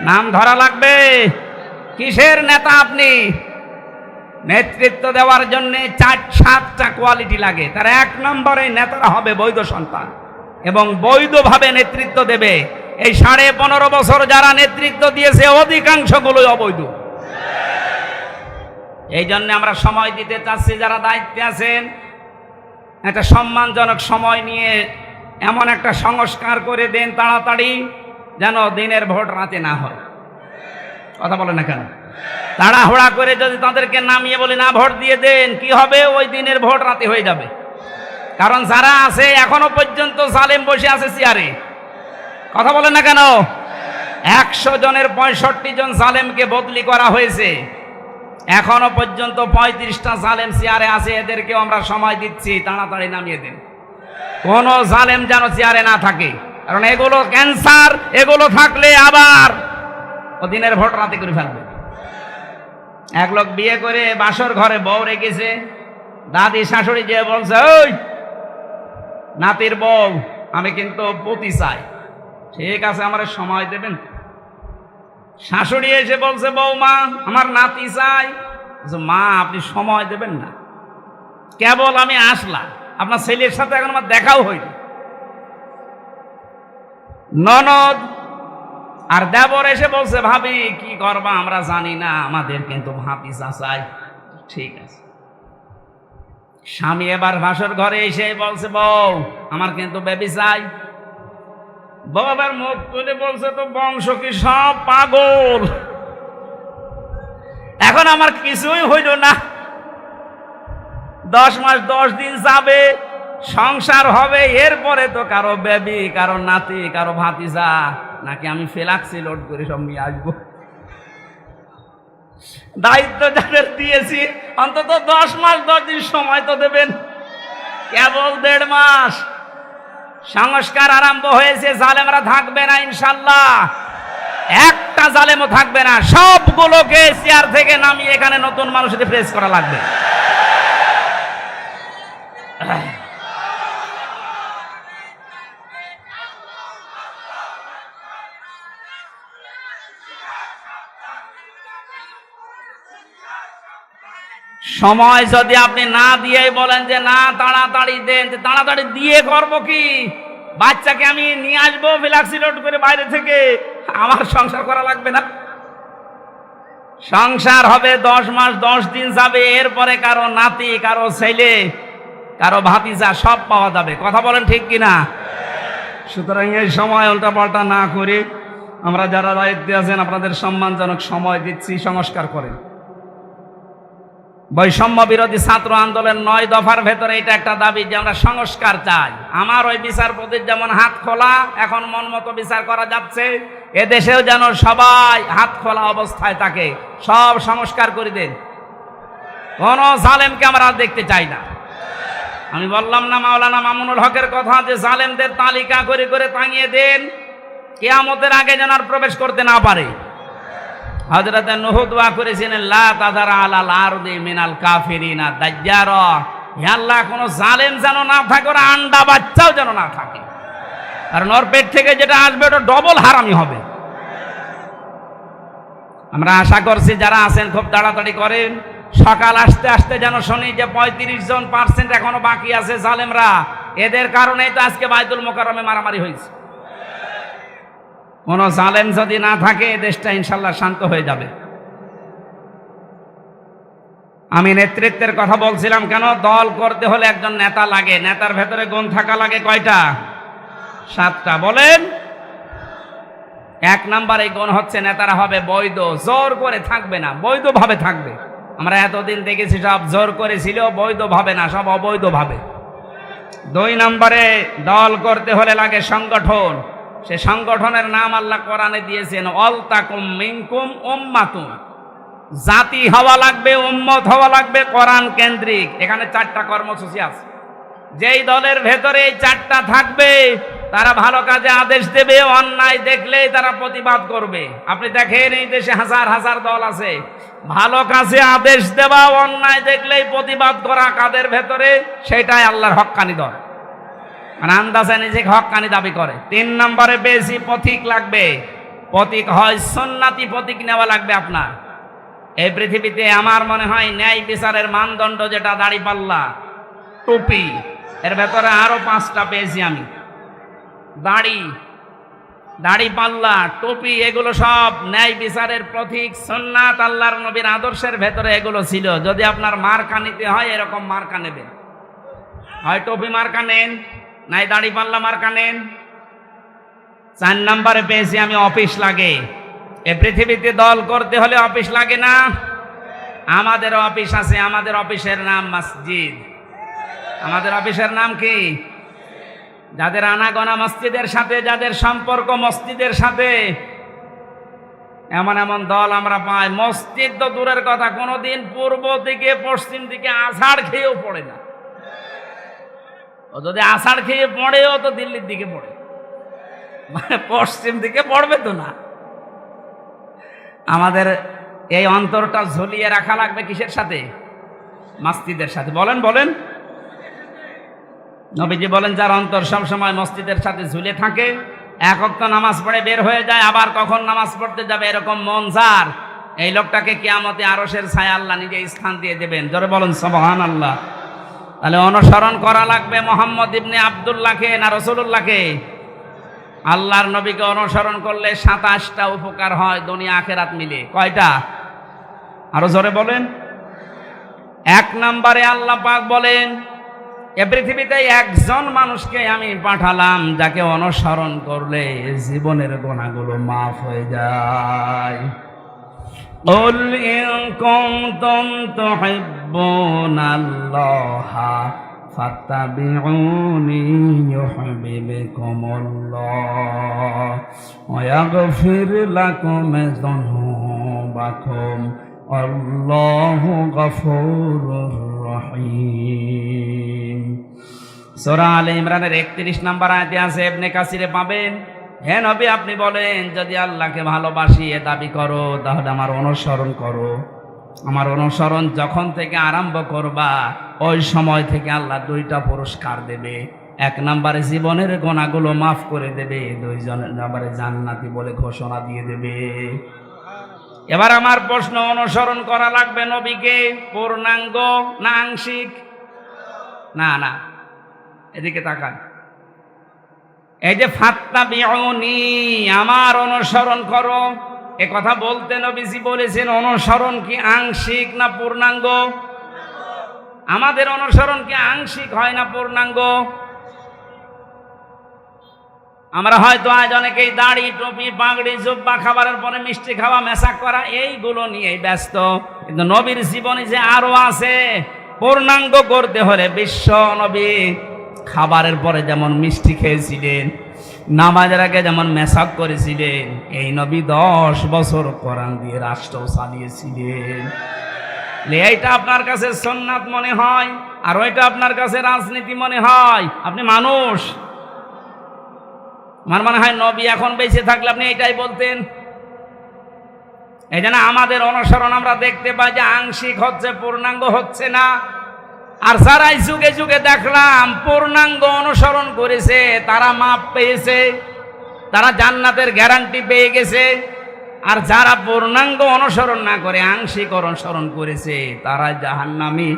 নাম ধরা লাগবে। কিসের নেতা আপনি? নেতৃত্ব দেওয়ার জন্য 4-7টা কোয়ালিটি লাগে। তার 1 নম্বরে নেতারা হবে বৈধ সন্তান এবং বৈধভাবে নেতৃত্ব দেবে। এই 15.5 বছর যারা নেতৃত্ব দিয়েছে অধিকাংশগুলোই অবৈধ। এই জন্য আমরা সময় দিতে চাচ্ছি, যারা দায়িত্বে আছেন একটা সম্মানজনক সময় নিয়ে এমন একটা সংস্কার করে দেন তাড়াতাড়ি, যেন দিনের ভোট রাতে না হয়। কথা বলে না কেন? তাড়াহুড়া করে যদি তাদেরকে নামিয়ে বলি না ভোট দিয়ে দেন, কি হবে? ওই দিনের ভোট রাতে হয়ে যাবে। কারণ যারা আছে এখনো পর্যন্ত জালেম বসে আছে চেয়ারে। কথা বলেন না কেন? 100 জনের 65 জন জালেমকে বদলি করা হয়েছে। এখনো পর্যন্ত 35টা জালেম চেয়ারে আছে। এদেরকেও আমরা সময় দিচ্ছি, তাড়াতাড়ি নামিয়ে দেন। কোন জালেম যেন চেয়ারে না থাকে, কারণ এগুলো ক্যান্সার। এগুলো থাকলে আবার দিনের ভোট রাতে করে ফেলবে। এক লোক বিয়ে করে বাসর ঘরে বউ রেখেছে। দাদি শাশুড়ি যে বলছে, ওই নাতির বউ আমি কিন্তু পতি চাই। ঠিক আছে, আমার সময় দেবেন? শাশুড়ি এসে বলছে, বৌমা আমার নাতি চাই। মা আপনি সময় দেবেন না? কেবল আমি আসলাম, আপনার ছেলের সাথে এখন আমার দেখাও হয়নি। ননদ আর দেবর এসে বলছে, ভাবি কি করবা আমরা জানি না, আমাদের কিন্তু ভাতিজা চাই। ঠিক আছে। স্বামী এবার ভাসুর ঘরে এসে বলছে, বউ আমার কিন্তু বেবি চাই। বউ আবার মুখ তুলে বলছে, তো বংশ কি সব পাগল, এখন আমার কিছুই হইল না, 10 মাস 10 দিন যাবে, সংসার হবে, এরপরে তো কারো বেবি, কারো নাতি, কারো ভাতিজা, নাকি আমি ফেলাক্সি লোড করে সব নিয়ে আসবো? দায়িত্ব যাদের দিয়েছি অন্তত 10 মাস 10 দিন সময় তো দেবেন, কেবল 1.5 মাস। সংস্কার আরম্ভ হয়েছে, জালেমরা থাকবে না ইনশাল্লাহ, একটা জালেমও থাকবে না, সবগুলোকে চেয়ার থেকে নামিয়ে এখানে নতুন মানুষ রিপ্লেস করা লাগবে। সময় যদি আপনি না দিয়েই বলেন যে না তাড়াতাড়ি দেন, তাড়াতাড়ি দিয়ে করবো কি? বাচ্চাকে আমি নিয়ে আসবো ফ্লাক্সি লোড করে বাইরে থেকে, আমার সংসার করা লাগবে না? সংসার হবে 10 মাস 10 দিন যাবে, এরপরে কারো নাতি, কারো ছেলে, কারো ভাতিজা সব পাওয়া যাবে। কথা বলেন ঠিক কিনা? সুতরাং এই সময় উল্টাপাল্টা না করে আমরা যারা দায়িত্বে আছেন আপনাদের সম্মানজনক সময় দিচ্ছি, সংস্কার করেন। বৈষম্য বিরোধী ছাত্র আন্দোলন 9 দফার ভেতরে এটা একটা দাবি যে আমরা সংস্কার চাই। আমার ওই বিচারপতির যেমন হাত খোলা, এখন মন মতো বিচার করা যাচ্ছে, এদেশেও যেন সবাই হাত খোলা অবস্থায় থাকে, সব সংস্কার করে দেন। কোন জালেমকে আমরা দেখতে চাই না। আমি বললাম না মাওলানা মামুনুল হকের কথা, যে জালেমদের তালিকা করে করে টাঙিয়ে দেন, কিয়ামতের আগে যেন আর প্রবেশ করতে না পারে। হযরত নূহ দোয়া করেছিলেন, লা তাযারা আলাল আরদি মিনাল কাফিরিনা দাজ্জারা, হে আল্লাহ কোন জালেম যেন না থাকে, ওর আন্ডা বাচ্চাও যেন না থাকে, কারণ ওর পেট থেকে যেটা আসবে ওটা ডবল হারামি হবে। আমরা আশা করছি যারা আছেন খুব তাড়াতাড়ি করেন, সকাল আসতে আসতে যেন শুনি যে 35% এখনো বাকি আছে জালেমরা, এদের কারণেই তো আজকে বাইতুল মোকাররমে মারামারি হয়েছে। কোন জালেম যদি না থাকে দেশটা ইনশাল্লাহ শান্ত হয়ে যাবে। আমি নেতৃত্বের কথা বলছিলাম কেন? দল করতে হলে একজন নেতা লাগে, নেতার ভেতরে গুণ থাকা লাগে কয়টা? 7টা। বলেন। 1 নাম্বার এই গুণ হচ্ছে নেতারা হবে বৈধ, জোর করে থাকবে না, বৈধভাবে থাকবে। আমরা এতদিন দেখেছি সব জোর করে ছিল, বৈধভাবে না, সব অবৈধভাবে। 2 নম্বরে দল করতে হলে লাগে সংগঠন, সে সংগঠনের নাম আল্লাহ কোরআনে দিয়েছেন, ওয়ালতাকুম মিনকুম উম্মাতুন, জাতি হওয়া লাগবে, উম্মত হওয়া লাগবে কোরআন কেন্দ্রিক। এখানে 4টা কর্মসূচি আছে, যেই দলের ভেতরে এই 4টা থাকবে তারা ভালো কাজে আদেশ দেবে, অন্যায় দেখলেই তারা প্রতিবাদ করবে। আপনি দেখেন এই দেশে হাজার হাজার দল আছে, ভালো কাজে আদেশ দেওয়া, অন্যায় দেখলেই প্রতিবাদ করা কাদের ভেতরে? সেটাই আল্লাহর হক্কানি দল, মানে আন্দাজে নিজেকে হক্কানি দাবি করে। 3 নম্বরে বেশি পথিক লাগবে, পথিক হয় সুন্নাতি পথিক নেওয়া লাগবে আপনার। এই পৃথিবীতে আমার মনে হয় ন্যায় বিচারের মানদণ্ড যেটা দাড়িপাল্লা, টুপি, এর ভেতরে আরো 5টা পেয়েছি আমি। দাড়িপাল্লা, টুপি, এগুলো সব ন্যায় বিচারের প্রতীক, সুন্নাত, আল্লাহর নবীর আদর্শের ভেতরে এগুলো ছিল। যদি আপনার মার্কা নিতে হয় এরকম মার্কা নেবেন, হয় টুপি মার্কা নেন, নাই দাড়িপাল্লা মার্কা নেন। 4 নম্বরে পেয়েছি আমি অফিস লাগে। এ পৃথিবীতে দল করতে হলে অফিস লাগে না? আমাদের অফিস আছে, আমাদের অফিসের নাম মসজিদ। আমাদের অফিসের নাম কি? যাদের আনাগোনা মসজিদের সাথে, যাদের সম্পর্ক মসজিদের সাথে, এমন এমন দল আমরা পাই, মসজিদ তো দূরের কথা, কোনোদিন পূর্ব দিকে পশ্চিম দিকে আষাঢ় খেয়েও পড়ে না। ও যদি আষাঢ় খেয়ে পড়েও তো দিল্লির দিকে পড়ে, মানে পশ্চিম দিকে পড়বে তো না। আমাদের এই অন্তরটা ঝুলিয়ে রাখা লাগবে কিসের সাথে? মসজিদের সাথে। বলেন বলেন। নবীজি বলেন, যার অন্তর সবসময় মসজিদের সাথে ঝুলে থাকে, 1 ওয়াক্ত নামাজ পড়ে বের হয়ে যায়, আবার কখন নামাজ পড়তে যাবে এরকম মন যার, এই লোকটাকে কিয়ামতে আরশের ছায়া আল্লাহ নিজে স্থান দিয়ে দেবেন। জোরে বলেন সুবহানাল্লাহ। তাহলে অনুসরণ করা লাগবে মোহাম্মদ ইবনে আব্দুল্লাহকে না রাসূলুল্লাহকে? আল্লাহর নবীকে অনুসরণ করলে 27টা উপকার হয় দুনিয়া আখেরাত মিলে। কয়টা? আরো জোরে বলেন। 1 নম্বরে আল্লাহ পাক বলেন, এ পৃথিবীতে একজন মানুষকে আমি পাঠালাম যাকে অনুসরণ করলে জীবনের গুনাহগুলো মাফ হয়ে যায়। قُلْ إِن كُنتُمْ تُحِبُّونَ اللَّهَ فَاتَّبِعُونِي يُحْبِبْكُمُ اللَّهُ وَيَغْفِرْ لَكُمْ ذُنُوبَكُمْ وَاللَّهُ غَفُورٌ رَّحِيمٌ। সূরা আলে ইমরানের 31 নম্বর আয়াতে আছে, ইবনে কাসিরে পাবেন। হে নবী, আপনি বলেন যদি আল্লাহকে ভালোবাসি এ দাবি করো তাহলে আমার অনুসরণ করো। আমার অনুসরণ যখন থেকে আরম্ভ করবা ওই সময় থেকে আল্লাহ 2টা পুরস্কার দেবে। 1 নম্বরে জীবনের গুনাহগুলো মাফ করে দেবে, 2 নম্বরে জান্নাতি বলে ঘোষণা দিয়ে দেবে। এবার আমার প্রশ্ন, অনুসরণ করা লাগবে নবীকে পূর্ণাঙ্গ না আংশিক? না না, এদিকে তাকান। এই যে ফাত্তাবিউনি, আমার অনুসরণ করো, এ কথা বলতে নবীজি বলেছেন অনুসরণ কি আংশিক না পূর্ণাঙ্গ? আমাদের অনুসরণ কি আংশিক হয় না পূর্ণাঙ্গ? আমরা হয়তো আজ অনেকেই দাড়ি, টুপি, পাগড়ি, জুব্বা, খাবারের পরে মিষ্টি খাওয়া, মেশাক করা এইগুলো নিয়ে ব্যস্ত, কিন্তু নবীর জীবনে যে আরো আছে পূর্ণাঙ্গ করতে হলে, বিশ্ব নবী খাবারের পরে যেমন মিষ্টি খেয়েছিলেন, নামাজের আগে যেমন মেশাক করেছিলেন, এই নবী 10 বছর কোরআন দিয়ে রাষ্ট্র চালিয়েছিলেন। এইটা আপনার কাছে সুন্নাত মনে হয় আর ওইটা আপনার কাছে রাজনীতি মনে হয়। আপনি মানুষ, আমার মনে হয় নবী এখন বেঁচে থাকলে আপনি এইটাই বলতেন। এই জন্য আমাদের অনুসরণ আমরা দেখতে পাই যে আংশিক হচ্ছে, পূর্ণাঙ্গ হচ্ছে না। আর যারাই যুগে যুগে দেখলাম পূর্ণাঙ্গ অনুসরণ করেছে তারা মাপ পেয়েছে, তারা জান্নাতের গ্যারান্টি পেয়ে গেছে। আর যারা পূর্ণাঙ্গ অনুসরণ না করে আংশিক অনুসরণ করেছে তারা জাহান্নামী,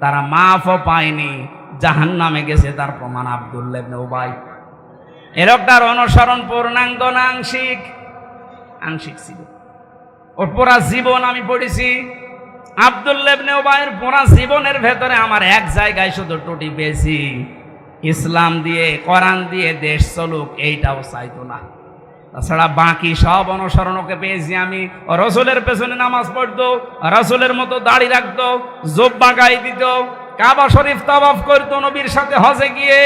তারা মাফও পায়নি, জাহান্নামে গেছে। তার প্রমাণ আব্দুল্লাহ ইবনে উবাই। এ লোকটার অনুসরণ পূর্ণাঙ্গ না আংশিক? আংশিক ছিল। ওর পুরা জীবন আমি পড়েছি। আব্দুল্লাহ ইবনে উবাইয়ের পুরা জীবনের ভেতরে আমার এক জায়গায় শুধু ত্রুটি পেয়েছি, ইসলাম দিয়ে কোরআন দিয়ে দেশ চলুক এইটাও চাইতো না। তাছাড়া বাকি সব অনুসরণ ওকে পেয়েছি আমি। রসুলের পেছনে নামাজ পড়তো, রসুলের মতো দাড়ি রাখতো, জুব্বা গায়ে দিত, কাবা শরীফ তাওয়াফ করতো নবীর সাথে, হজে গিয়ে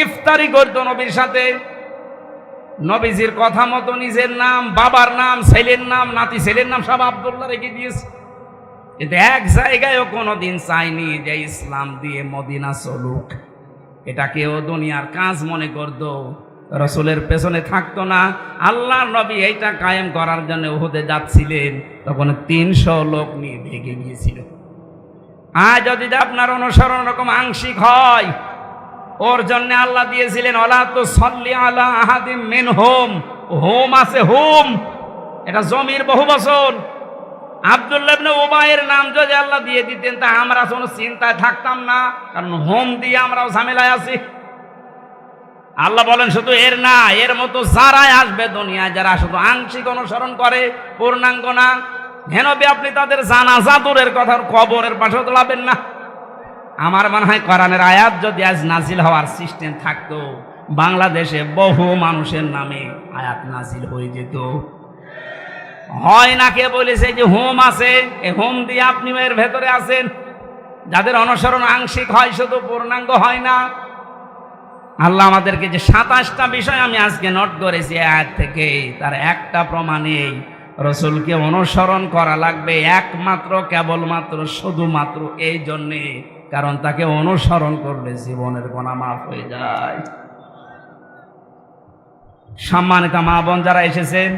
ইফতারি করতো নবীর সাথে, নবীজির কথা মতো নিজের নাম, বাবার নাম, ছেলের নাম, নাতি ছেলের নাম সব আব্দুল্লাহ রেখে দিয়েছে। কিন্তু এক জায়গায়ও কোনোদিন চাইনি যে ইসলাম দিয়ে মদিনা চলুক। এটাকেও দুনিয়ার কাজ মনে করতো, রসুলের পেছনে থাকতো না। আল্লাহর নবী এইটা কায়েম করার জন্য উহুদে যাচ্ছিলেন, তখন 300 লোক নিয়ে ভেগে গিয়েছিল। আর যদি আপনার অনুসরণ রকম আংশিক হয়, ওর জন্য আল্লাহ দিয়েছিলেন ওয়ালা তুসাল্লি আলা আহাদিম মিনহুম, হোম আছে হোম, এটা জমির বহু বছর। আব্দুল্লাহ ইবনে উবাইয়ের নাম যদি আল্লাহ দিয়ে দিতেন তা আমরা কোনো চিন্তায় থাকতাম না, কারণ হোম দিয়ে আমরাও ঝামেলায় আছি। আল্লাহ বলেন শুধু এর না, এর মতো যারাই আসবে দুনিয়ায়, যারা শুধু আংশিক অনুসরণ করে পূর্ণাঙ্গ না, হেনবি আপনি তাদের জানাজা দূরের কথা কবরের পাশেও তোলাবেন না। আমার মনে হয় কোরআনের আয়াত যদি আজ নাজিল হওয়ার সিস্টেম থাকতো, বাংলাদেশে বহু মানুষের নামে আয়াত নাজিল হয়ে যেত। হয় না, কে বলেছে যে হোম আছে, এই হোম দিয়ে আপনি এর ভেতরে আছেন। যাদের অনুসরণ আংশিক হয়, শুধু পূর্ণাঙ্গ হয় না। আল্লাহ আমাদেরকে যে 27টা বিষয় আমি আজকে নোট করেছি আয়াত থেকে, তার একটা প্রমাণেই রসুলকে অনুসরণ করা লাগবে একমাত্র, কেবলমাত্র, শুধুমাত্র এই জন্যে, কারণ তাকে অনুসরণ করলে জীবনের গুনাহ মাফ হয়ে যায়। সম্মানিত মা বোন যারা এসেছেন,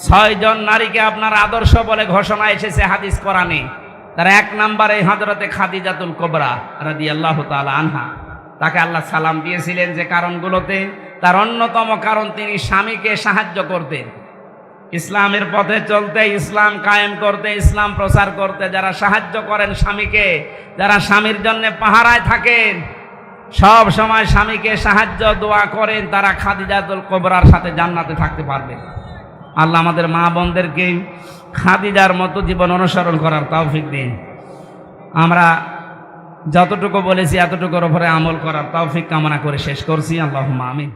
6 জন নারীকে আপনার আদর্শ বলে ঘোষণা এসেছে হাদিস কোরআনে। তার 1 নম্বরে হযরতে খাদিজাতুল কুবরা রাদিয়াল্লাহু তাআলা আনহা। তাকে আল্লাহ সালাম দিয়েছিলেন যে কারণগুলোতে, তার অন্যতম কারণ তিনি স্বামীকে সাহায্য করতেন, ইসলামের পথে চলতে, ইসলাম কায়েম করতে, ইসলাম প্রচার করতে। যারা সাহায্য করেন স্বামীকে, যারা স্বামীর জন্য পাহারায় থাকেন, সব সময় স্বামীকে সাহায্য দোয়া করেন, তারা খাদিজাতুল কুবরার সাথে জান্নাতে থাকতে পারবে। আল্লাহ আমাদের মা বোনদেরকে খাদিজার মতো জীবন অনুসরণ করার তৌফিক দিন। আমরা যতটুকু বলেছি এতটুকুর উপরে আমল করার তৌফিক কামনা করে শেষ করছি। আল্লাহুম্মা আমিন।